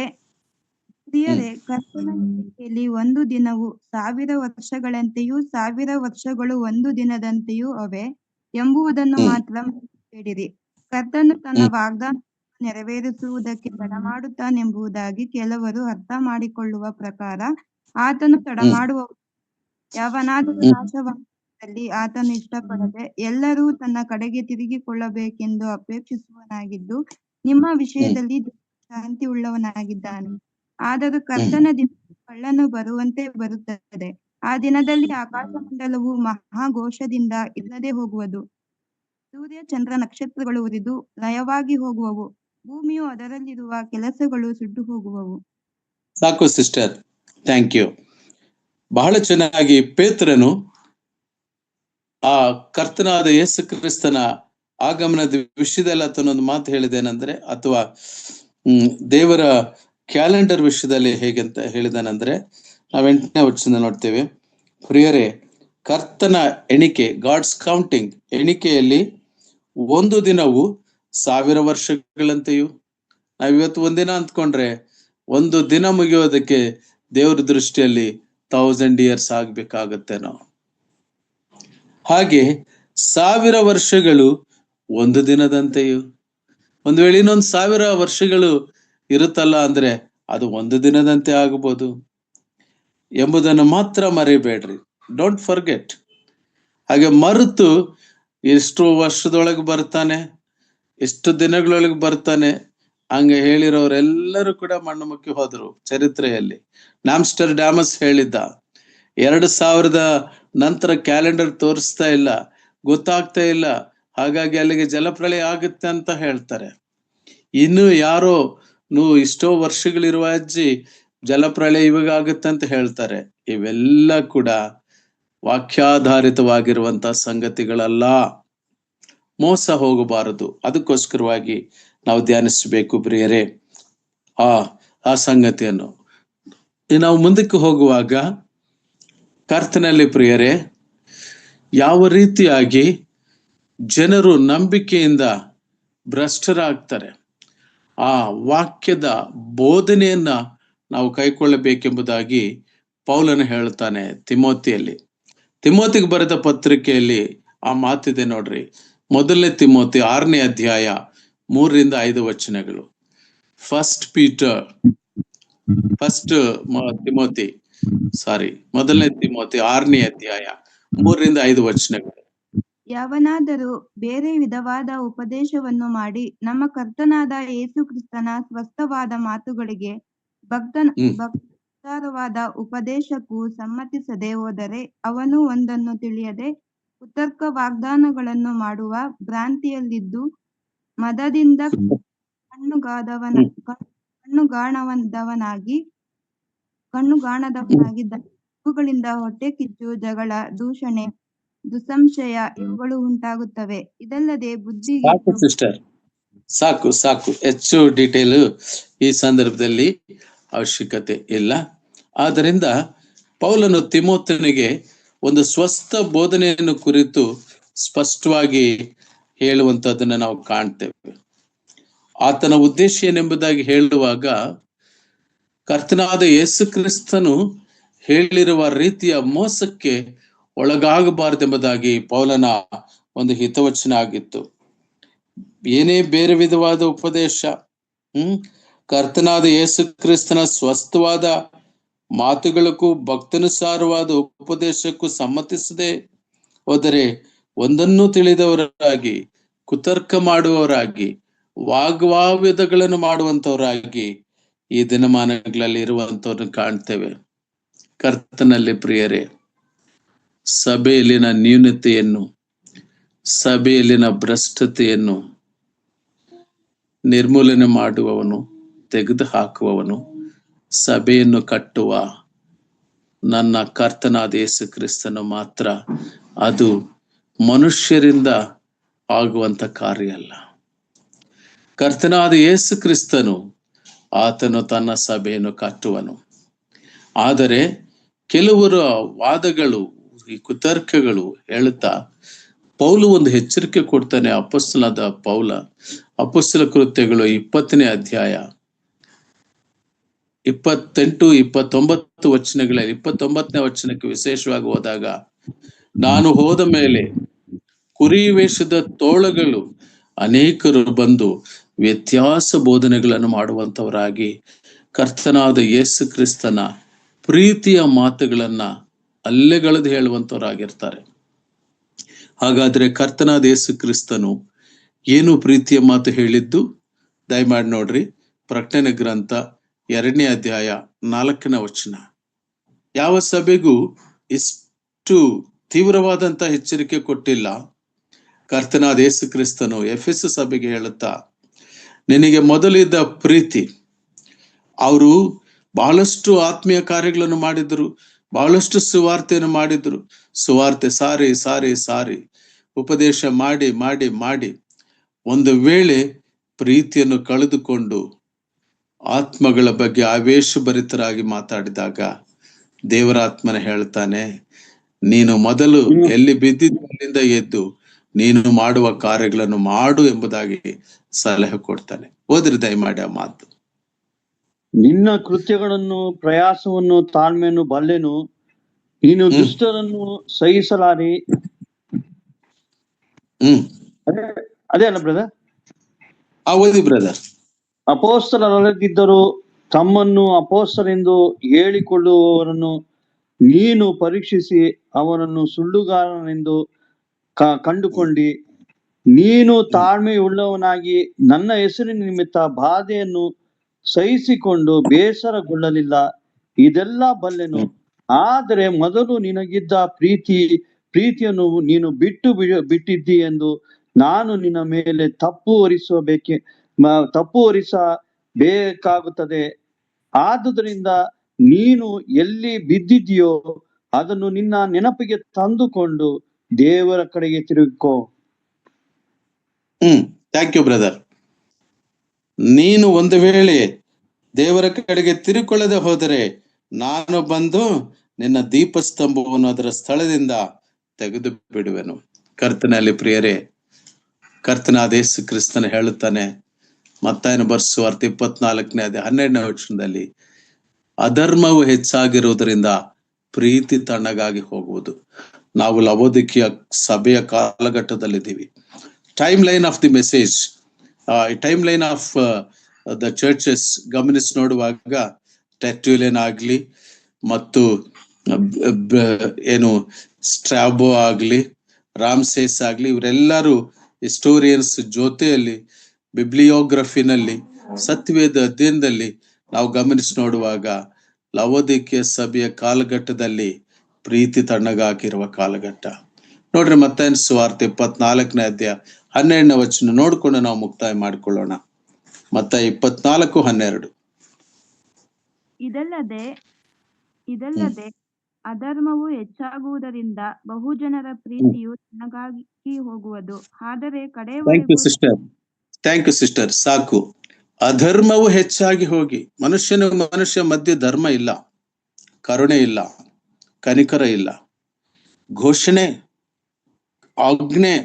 ಕರ್ತನ ಎಣಿಕೆಯಲ್ಲಿ ಒಂದು ದಿನವು 1000 ವರ್ಷಗಳಂತೆಯೂ 1000 ವರ್ಷಗಳು ಒಂದು ದಿನದಂತೆಯೂ ಅವೆ ಎಂಬುದನ್ನು ಮಾತ್ರ ಹೇಳಿರಿ. ಕರ್ತನು ತನ್ನ ವಾಗ್ದಾನ ನೆರವೇರಿಸುವುದಕ್ಕೆ ತಡಮಾಡುತ್ತಾನೆಂಬುದಾಗಿ ಕೆಲವರು ಅರ್ಥ ಮಾಡಿಕೊಳ್ಳುವ ಪ್ರಕಾರ ಆತನು ತಡಮಾಡುವ ಯಾವನಾದರೂ ನಾಶವಾಗುವುದರಲ್ಲಿ ಆತನು ಇಷ್ಟಪಡದೆ ಎಲ್ಲರೂ ತನ್ನ ಕಡೆಗೆ ತಿರುಗಿಕೊಳ್ಳಬೇಕೆಂದು ಅಪೇಕ್ಷಿಸುವನಾಗಿದ್ದು ನಿಮ್ಮ ವಿಷಯದಲ್ಲಿ ಶಾಂತಿ ಉಳ್ಳವನಾಗಿದ್ದಾನೆ. ಆದರೂ ಕರ್ತನ ದಿನ ಕಳ್ಳನು ಬರುವಂತೆ ಬರುತ್ತದೆ. ಆ ದಿನದಲ್ಲಿ ಆಕಾಶಮಂಡಲವು ಮಹಾಘೋಷದಿಂದ ಇಲ್ಲದೆ ಹೋಗುವುದು, ಸೂರ್ಯ ಚಂದ್ರ ನಕ್ಷತ್ರಗಳು ಉರಿದು ಲಯವಾಗಿ ಹೋಗುವವು, ಭೂಮಿಯು ಅದರಲ್ಲಿರುವ ಕೆಲಸಗಳು ಸುಟ್ಟು ಹೋಗುವವು. ಸಾಕು ಸಿಸ್ಟರ್, ಥ್ಯಾಂಕ್ ಯು. ಬಹಳ ಚೆನ್ನಾಗಿ ಪೇತ್ರನು ಆ ಕರ್ತನಾದ ಯೇಸು ಕ್ರಿಸ್ತನ ಆಗಮನದ ವಿಷಯದಲ್ಲಿ ಆತನೊಂದು ಮಾತು ಹೇಳಿದೇನೆಂದ್ರೆ, ಅಥವಾ ದೇವರ ಕ್ಯಾಲೆಂಡರ್ ವಿಷಯದಲ್ಲಿ ಹೇಗೆಂತ ಹೇಳಿದಾನಂದ್ರೆ, ನಾವು 8ನೇ ವಚನ ನೋಡ್ತೇವೆ. ಪ್ರಿಯರೇ, ಕರ್ತನ ಎಣಿಕೆ, ಗಾಡ್ಸ್ ಕೌಂಟಿಂಗ್, ಎಣಿಕೆಯಲ್ಲಿ ಒಂದು ದಿನವು 1000 ವರ್ಷಗಳಂತೆಯೂ. ನಾವಿವತ್ತು ಒಂದಿನ ಅಂದ್ಕೊಂಡ್ರೆ ಒಂದು ದಿನ ಮುಗಿಯೋದಕ್ಕೆ ದೇವರ ದೃಷ್ಟಿಯಲ್ಲಿ 1000 years ಆಗ್ಬೇಕಾಗತ್ತೆ ನಾವು. ಹಾಗೆ 1000 ವರ್ಷಗಳು ಒಂದು ದಿನದಂತೆಯೂ. ಒಂದು ವೇಳೆ ಇನ್ನೊಂದು 1000 ವರ್ಷಗಳು ಇರುತ್ತಲ್ಲ ಅಂದ್ರೆ ಅದು ಒಂದು ದಿನದಂತೆ ಆಗಬಹುದು ಎಂಬುದನ್ನು ಮಾತ್ರ ಮರಿಬೇಡ್ರಿ. Don't forget. ಹಾಗೆ ಮರೆತು ಎಷ್ಟು ವರ್ಷದೊಳಗೆ ಬರ್ತಾನೆ, ಎಷ್ಟು ದಿನಗಳೊಳಗೆ ಬರ್ತಾನೆ ಹಂಗೆ ಹೇಳಿರೋರೆಲ್ಲರೂ ಕೂಡ ಮಣ್ಣು ಮುಕ್ಕಿ ಹೋದ್ರು ಚರಿತ್ರೆಯಲ್ಲಿ. ನಾಮ್ಸ್ಟರ್ ಡ್ಯಾಮಸ್ ಹೇಳಿದ್ದ, 2000 ನಂತರ ಕ್ಯಾಲೆಂಡರ್ ತೋರಿಸ್ತಾ ಇಲ್ಲ, ಗೊತ್ತಾಗ್ತಾ ಇಲ್ಲ, ಹಾಗಾಗಿ ಅಲ್ಲಿಗೆ ಜಲಪ್ರಳಯ ಆಗುತ್ತೆ ಅಂತ ಹೇಳ್ತಾರೆ. ಇನ್ನು ಯಾರೋ ಇಷ್ಟೋ ವರ್ಷಗಳಿರುವ ಅಜ್ಜಿ ಜಲಪ್ರಳಯ ಇವಾಗ ಆಗುತ್ತೆ ಅಂತ ಹೇಳ್ತಾರೆ. ಇವೆಲ್ಲ ಕೂಡ ವಾಕ್ಯಾಧಾರಿತವಾಗಿರುವಂತ ಸಂಗತಿಗಳಲ್ಲ. ಮೋಸ ಹೋಗಬಾರದು. ಅದಕ್ಕೋಸ್ಕರವಾಗಿ ನಾವು ಧ್ಯಾನಿಸಬೇಕು ಪ್ರಿಯರೇ ಆ ಸಂಗತಿಯನ್ನು. ನಾವು ಮುಂದಕ್ಕೆ ಹೋಗುವಾಗ ಕರ್ತನಲ್ಲಿ ಪ್ರಿಯರೇ, ಯಾವ ರೀತಿಯಾಗಿ ಜನರು ನಂಬಿಕೆಯಿಂದ ಭ್ರಷ್ಟರಾಗ್ತಾರೆ, ಆ ವಾಕ್ಯದ ಬೋಧನೆಯನ್ನ ನಾವು ಕೈಕೊಳ್ಳಬೇಕೆಂಬುದಾಗಿ ಪೌಲನು ಹೇಳ್ತಾನೆ ತಿಮೋತಿಗೆ ಬರೆದ ಪತ್ರಿಕೆಯಲ್ಲಿ ಆ ಮಾತಿದೆ ನೋಡ್ರಿ. 1 ತಿಮೋತಿ 6ನೇ ಅಧ್ಯಾಯ 3-5 ವಚನಗಳು. 1 ತಿಮೋತಿ 6ನೇ ಅಧ್ಯಾಯ 3-5 ವಚನಗಳು. ಯಾವನಾದರೂ ಬೇರೆ ವಿಧವಾದ ಉಪದೇಶವನ್ನು ಮಾಡಿ ನಮ್ಮ ಕರ್ತನಾದ ಯೇಸು ಕ್ರಿಸ್ತನ ಸ್ವಸ್ಥವಾದ ಮಾತುಗಳಿಗೆ ಭಕ್ತಾರವಾದ ಉಪದೇಶಕ್ಕೂ ಸಮ್ಮತಿಸದೆ ಹೋದರೆ ಅವನು ಒಂದನ್ನು ತಿಳಿಯದೆ ಕುತರ್ಕ ವಾಗ್ದಾನಗಳನ್ನು ಮಾಡುವ ಭ್ರಾಂತಿಯಲ್ಲಿದ್ದು ಮದದಿಂದ ಕಣ್ಣುಗಾಣದವನಾಗಿದ್ದ ಇವುಗಳಿಂದ ಹೊಟ್ಟೆ ಕಿಚ್ಚು, ಜಗಳ, ದೂಷಣೆ, ದುಸಂಶಯ ಇವುಗಳು ಉಂಟಾಗುತ್ತವೆ. ಇದಲ್ಲದೆ ಸಾಕು ಹೆಚ್ಚು ಡೀಟೇಲ್ ಈ ಸಂದರ್ಭದಲ್ಲಿ ಅವಶ್ಯಕತೆ ಇಲ್ಲ. ಆದ್ದರಿಂದ ಪೌಲನು ತಿಮೋಥನಿಗೆ ಒಂದು ಸ್ವಸ್ಥ ಬೋಧನೆಯನ್ನು ಕುರಿತು ಸ್ಪಷ್ಟವಾಗಿ ಹೇಳುವಂತದನ್ನ ನಾವು ಕಾಣ್ತೇವೆ. ಆತನ ಉದ್ದೇಶ ಏನೆಂಬುದಾಗಿ ಹೇಳುವಾಗ, ಕರ್ತನಾದ ಯೇಸು ಕ್ರಿಸ್ತನು ಹೇಳಿರುವ ರೀತಿಯ ಮೋಸಕ್ಕೆ ಒಳಗಾಗಬಾರದೆಂಬುದಾಗಿ ಪೌಲನ ಒಂದು ಹಿತವಚನ ಆಗಿತ್ತು. ಏನೇ ಬೇರೆ ವಿಧವಾದ ಉಪದೇಶ, ಕರ್ತನಾದ ಯೇಸು ಕ್ರಿಸ್ತನ ಸ್ವಸ್ಥವಾದ ಮಾತುಗಳಕ್ಕೂ ಭಕ್ತನುಸಾರವಾದ ಉಪದೇಶಕ್ಕೂ ಸಮ್ಮತಿಸದೆ ಹೋದರೆ ಒಂದನ್ನು ತಿಳಿದವರಾಗಿ, ಕುತರ್ಕ ಮಾಡುವವರಾಗಿ, ವಾಗ್ವಾದಗಳನ್ನು ಮಾಡುವಂತವರಾಗಿ ಈ ದಿನಮಾನಗಳಲ್ಲಿ ಇರುವಂತವ್ರನ್ನ ಕಾಣ್ತೇವೆ. ಕರ್ತನಲ್ಲಿ ಪ್ರಿಯರೇ, ಸಭೆಯಲ್ಲಿನ ನ್ಯೂನತೆಯನ್ನು, ಸಭೆಯಲ್ಲಿನ ಭ್ರಷ್ಟತೆಯನ್ನು ನಿರ್ಮೂಲನೆ ಮಾಡುವವನು, ತೆಗೆದು ಹಾಕುವವನು, ಸಭೆಯನ್ನು ಕಟ್ಟುವ ನನ್ನ ಕರ್ತನಾದ ಯೇಸು ಕ್ರಿಸ್ತನು ಮಾತ್ರ. ಅದು ಮನುಷ್ಯರಿಂದ ಆಗುವಂತ ಕಾರ್ಯ ಅಲ್ಲ. ಕರ್ತನಾದ ಯೇಸು ಕ್ರಿಸ್ತನು ಆತನು ತನ್ನ ಸಭೆಯನ್ನು ಕಟ್ಟುವನು. ಆದರೆ ಕೆಲವರ ವಾದಗಳು, ಈ ಕುತರ್ಕಗಳು ಹೇಳುತ್ತಾ ಪೌಲು ಒಂದು ಎಚ್ಚರಿಕೆ ಕೊಡ್ತಾನೆ. ಅಪೊಸ್ತಲನಾದ ಪೌಲ ಅಪೊಸ್ತಲ ಕೃತ್ಯಗಳು 20ನೇ ಅಧ್ಯಾಯ 28, 29 ವಚನಗಳಲ್ಲಿ 29ನೇ ವಚನಕ್ಕೆ ವಿಶೇಷವಾಗಿ ಹೋದಾಗ, ನಾನು ಹೋದ ಮೇಲೆ ಕುರಿ ವೇಷದ ತೋಳಗಳು ಅನೇಕರು ಬಂದು ವ್ಯತ್ಯಾಸ ಬೋಧನೆಗಳನ್ನು ಮಾಡುವಂತವರಾಗಿ ಕರ್ತನಾದ ಯೇಸು ಕ್ರಿಸ್ತನ ಪ್ರೀತಿಯ ಮಾತುಗಳನ್ನ ಅಲ್ಲೆಗಳೆದು ಹೇಳುವಂತವರಾಗಿರ್ತಾರೆ. ಹಾಗಾದ್ರೆ ಕರ್ತನಾದ ಯೇಸು ಕ್ರಿಸ್ತನು ಏನು ಪ್ರೀತಿಯ ಮಾತು ಹೇಳಿದ್ದು? ದಯಮಾಡಿ ನೋಡ್ರಿ, ಪ್ರಕಟಣೆ ಗ್ರಂಥ 2ನೇ ಅಧ್ಯಾಯ 4ನೇ ವಚನ. ಯಾವ ಸಭೆಗೂ ಇಷ್ಟು ತೀವ್ರವಾದಂತ ಎಚ್ಚರಿಕೆ ಕೊಟ್ಟಿಲ್ಲ. ಕರ್ತನಾದ ಯೇಸು ಕ್ರಿಸ್ತನು ಎಫೆಸ ಸಭೆಗೆ ಹೇಳುತ್ತಾ, ನಿನಗೆ ಮೊದಲಿದ್ದ ಪ್ರೀತಿ, ಅವರು ಬಹಳಷ್ಟು ಆತ್ಮೀಯ ಕಾರ್ಯಗಳನ್ನು ಮಾಡಿದ್ರು, ಬಹಳಷ್ಟು ಸುವಾರ್ತೆಯನ್ನು ಮಾಡಿದ್ರು, ಸುವಾರ್ತೆ ಸಾರಿ ಸಾರಿ ಸಾರಿ ಉಪದೇಶ ಮಾಡಿ ಮಾಡಿ ಮಾಡಿ ಒಂದು ವೇಳೆ ಪ್ರೀತಿಯನ್ನು ಕಳೆದುಕೊಂಡು ಆತ್ಮಗಳ ಬಗ್ಗೆ ಆವೇಶಭರಿತರಾಗಿ ಮಾತಾಡಿದಾಗ ದೇವರ ಆತ್ಮನ ಹೇಳ್ತಾನೆ, ನೀನು ಮೊದಲು ಎಲ್ಲಿ ಬಿದ್ದಿದ್ದು ಅಲ್ಲಿಂದ ಎದ್ದು ನೀನು ಮಾಡುವ ಕಾರ್ಯಗಳನ್ನು ಮಾಡು ಎಂಬುದಾಗಿ ಸಲಹೆ ಕೊಡ್ತಾನೆ. ಓದ್ರಿ ದಯಮಾಡಿ ಆ ಮಾತು. ನಿನ್ನ ಕೃತ್ಯಗಳನ್ನು, ಪ್ರಯಾಸವನ್ನು, ತಾಳ್ಮೆಯನ್ನು ಬಲ್ಲೆನು. ನೀನು ದುಷ್ಟರನ್ನು ಸಹಿಸಲಾರಿ. ಅದೇ ಅಲ್ಲ ಬ್ರದರ್? ಓದಿ ಬ್ರದರ್. ಅಪೋಸ್ತಲರಲ್ಲದಿದ್ದರೂ ತಮ್ಮನ್ನು ಅಪೋಸ್ತಲೆಂದು ಹೇಳಿಕೊಳ್ಳುವವರನ್ನು ನೀನು ಪರೀಕ್ಷಿಸಿ ಅವನನ್ನು ಸುಳ್ಳುಗಾರನೆಂದು ಕಂಡುಕೊಂಡಿ. ನೀನು ತಾಳ್ಮೆಯುಳ್ಳವನಾಗಿ ನನ್ನ ಹೆಸರಿನ ನಿಮಿತ್ತ ಬಾಧೆಯನ್ನು ಸಹಿಸಿಕೊಂಡು ಬೇಸರಗೊಳ್ಳಲಿಲ್ಲ. ಇದೆಲ್ಲ ಬಲ್ಲೆನು. ಆದರೆ ಮೊದಲು ನಿನಗಿದ್ದ ಪ್ರೀತಿಯನ್ನು ನೀನು ಬಿಟ್ಟಿದ್ದಿ ಎಂದು ನಾನು ನಿನ್ನ ಮೇಲೆ ತಪ್ಪು ಹೊರಿಸಬೇಕಾಗುತ್ತದೆ. ಆದುದರಿಂದ ನೀನು ಎಲ್ಲಿ ಬಿದ್ದಿದೆಯೋ ಅದನ್ನು ನಿನ್ನ ನೆನಪಿಗೆ ತಂದುಕೊಂಡು ದೇವರ ಕಡೆಗೆ ತಿರುಗಿಕೋ. Thank you brother. ನೀನು ಒಂದು ವೇಳೆ ದೇವರ ಕಡೆಗೆ ತಿರುಕೊಳ್ಳದೆ ಹೋದರೆ ನಾನು ಬಂದು ನಿನ್ನ ದೀಪಸ್ತಂಭವನ್ನು ಅದರ ಸ್ಥಳದಿಂದ ತೆಗೆದು ಬಿಡುವೆನು. ಕರ್ತನಲ್ಲಿ ಪ್ರಿಯರೇ, ಕರ್ತನಾದ ಯೇಸು ಕ್ರಿಸ್ತನ ಹೇಳುತ್ತಾನೆ, ಮತ್ತಾಯನ ಬರೆಸುವಾರ್ತೆ 24ನೇ ಅಧ್ಯಾಯ 12ನೇ ವಚನದಲ್ಲಿ, ಅಧರ್ಮವು ಹೆಚ್ಚಾಗಿರುವುದರಿಂದ ಪ್ರೀತಿ ತಣ್ಣಗಾಗಿ ಹೋಗುವುದು. ನಾವು ಲವೋದಿಕೀಯ ಸಭೆಯ ಕಾಲಘಟ್ಟದಲ್ಲಿದ್ದೀವಿ. Time line of the message, time line of the churches ಗಮನಿಸಿ ನೋಡುವಾಗ ಟೆರ್ಟುಲಿಯನ್ ಆಗ್ಲಿ ಮತ್ತು ಏನು ಸ್ಟ್ರಾಬೋ ಆಗ್ಲಿ, ರಾಮ್ಸೇಸ್ ಆಗ್ಲಿ, ಇವರೆಲ್ಲರೂ ಹಿಸ್ಟೋರಿಯನ್ಸ್ ಜೊತೆಯಲ್ಲಿ ಬಿಬ್ಲಿಯೋಗ್ರಫಿನಲ್ಲಿ ಸತ್ಯವೇದ ಅಧ್ಯಯನದಲ್ಲಿ ನಾವು ಗಮನಿಸಿ ನೋಡುವಾಗ ಲವೋದಿಕೀಯ ಸಭೆಯ ಕಾಲಘಟ್ಟದಲ್ಲಿ ಪ್ರೀತಿ ತಣ್ಣಗಾಕಿರುವ ಕಾಲಘಟ್ಟ. ನೋಡ್ರಿ, ಮತ್ತಾಯನ ಸುವಾರ್ತೆ 24ನೇ ಅಧ್ಯಾಯ 12ನೇ ವಚನ ನೋಡ್ಕೊಂಡು ನಾವು ಮುಕ್ತಾಯ ಮಾಡಿಕೊಳ್ಳೋಣ. ಮತ್ತಾಯ 24:12. ಇದಲ್ಲದೆ ಅಧರ್ಮವು ಹೆಚ್ಚಾಗುವುದರಿಂದ ಬಹುಜನರ ಪ್ರೀತಿಯು ತಣ್ಣಗಾಗಿ ಹೋಗುವುದು. ಆದರೆ ಥ್ಯಾಂಕ್ ಯು ಸಿಸ್ಟರ್. ಸಾಕು. ಅಧರ್ಮವು ಹೆಚ್ಚಾಗಿ ಹೋಗಿ, ಮನುಷ್ಯ ಮಧ್ಯೆ ಧರ್ಮ ಇಲ್ಲ, ಕರುಣೆ ಇಲ್ಲ, ಕನಿಕರ ಇಲ್ಲ. ಘೋಷಣೆ, ಆಜ್ಞೆ,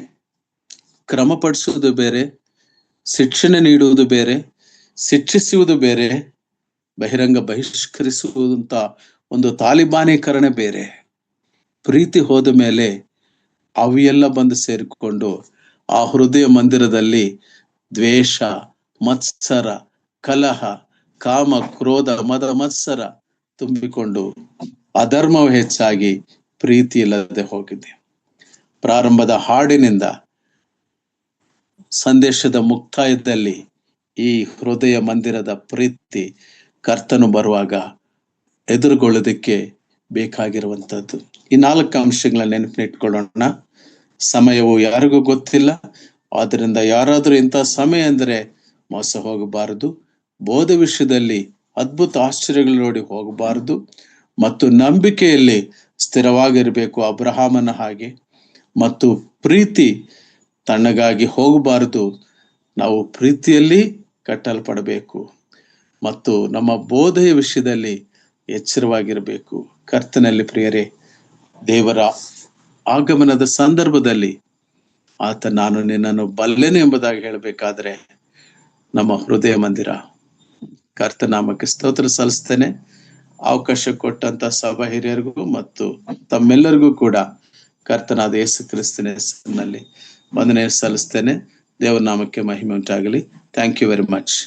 ಕ್ರಮಪಡಿಸುವುದು ಬೇರೆ, ಶಿಕ್ಷಣೆ ನೀಡುವುದು ಬೇರೆ, ಶಿಕ್ಷಿಸುವುದು ಬೇರೆ, ಬಹಿರಂಗ ಬಹಿಷ್ಕರಿಸುವುದಂತ ಒಂದು ತಾಲಿಬಾನೀಕರಣ ಬೇರೆ. ಪ್ರೀತಿ ಹೋದ ಮೇಲೆ ಅವೆಲ್ಲ ಬಂದು ಸೇರಿಕೊಂಡು ಆ ಹೃದಯ ಮಂದಿರದಲ್ಲಿ ದ್ವೇಷ, ಮತ್ಸರ, ಕಲಹ, ಕಾಮ, ಕ್ರೋಧ, ಮದ, ಮತ್ಸರ ತುಂಬಿಕೊಂಡು ಅಧರ್ಮವು ಹೆಚ್ಚಾಗಿ ಪ್ರೀತಿ ಇಲ್ಲದೆ ಹೋಗಿದೆ. ಪ್ರಾರಂಭದ ಹಾಡಿನಿಂದ ಸಂದೇಶದ ಮುಕ್ತಾಯದಲ್ಲಿ ಈ ಹೃದಯ ಮಂದಿರದ ಪ್ರೀತಿ ಕರ್ತನು ಬರುವಾಗ ಎದುರುಗೊಳ್ಳೋದಕ್ಕೆ ಬೇಕಾಗಿರುವಂಥದ್ದು. ಈ 4 ಅಂಶಗಳನ್ನ ನೆನಪಿನಿಟ್ಕೊಳ್ಳೋಣ. ಸಮಯವು ಯಾರಿಗೂ ಗೊತ್ತಿಲ್ಲ, ಆದ್ರಿಂದ ಯಾರಾದ್ರೂ ಇಂಥ ಸಮಯ ಅಂದ್ರೆ ಮೋಸ ಹೋಗಬಾರದು. ಬೋಧ ವಿಷಯದಲ್ಲಿ ಅದ್ಭುತ ಆಶ್ಚರ್ಯಗಳು ನೋಡಿ ಹೋಗಬಾರದು. ಮತ್ತು ನಂಬಿಕೆಯಲ್ಲಿ ಸ್ಥಿರವಾಗಿರ್ಬೇಕು ಅಬ್ರಹಾಮನ ಹಾಗೆ. ಮತ್ತು ಪ್ರೀತಿ ತಣ್ಣಗಾಗಿ ಹೋಗಬಾರದು, ನಾವು ಪ್ರೀತಿಯಲ್ಲಿ ಕಟ್ಟಲ್ಪಡಬೇಕು. ಮತ್ತು ನಮ್ಮ ಬೋಧೆಯ ವಿಷಯದಲ್ಲಿ ಎಚ್ಚರವಾಗಿರಬೇಕು. ಕರ್ತನಲ್ಲಿ ಪ್ರಿಯರೇ, ದೇವರ ಆಗಮನದ ಸಂದರ್ಭದಲ್ಲಿ ಆತ ನಾನು ನಿನ್ನನ್ನು ಬಲ್ಲೆನು ಎಂಬುದಾಗಿ ಹೇಳಬೇಕಾದ್ರೆ ನಮ್ಮ ಹೃದಯ ಮಂದಿರ. ಕರ್ತನಾಮಕ್ಕೆ ಸ್ತೋತ್ರ ಸಲ್ಲಿಸ್ತೇನೆ. ಅವಕಾಶ ಕೊಟ್ಟಂತ ಸಭಾ ಹಿರಿಯರಿಗೂ ಮತ್ತು ತಮ್ಮೆಲ್ಲರಿಗೂ ಕೂಡ ಕರ್ತನಾದ ಯೇಸು ಕ್ರಿಸ್ತನ ಹೆಸರಿನಲ್ಲಿ ವಂದನೆ ಸಲ್ಲಿಸ್ತೇನೆ. ದೇವರ ನಾಮಕ್ಕೆ ಮಹಿಮೆ ಉಂಟಾಗಲಿ. Thank you very much.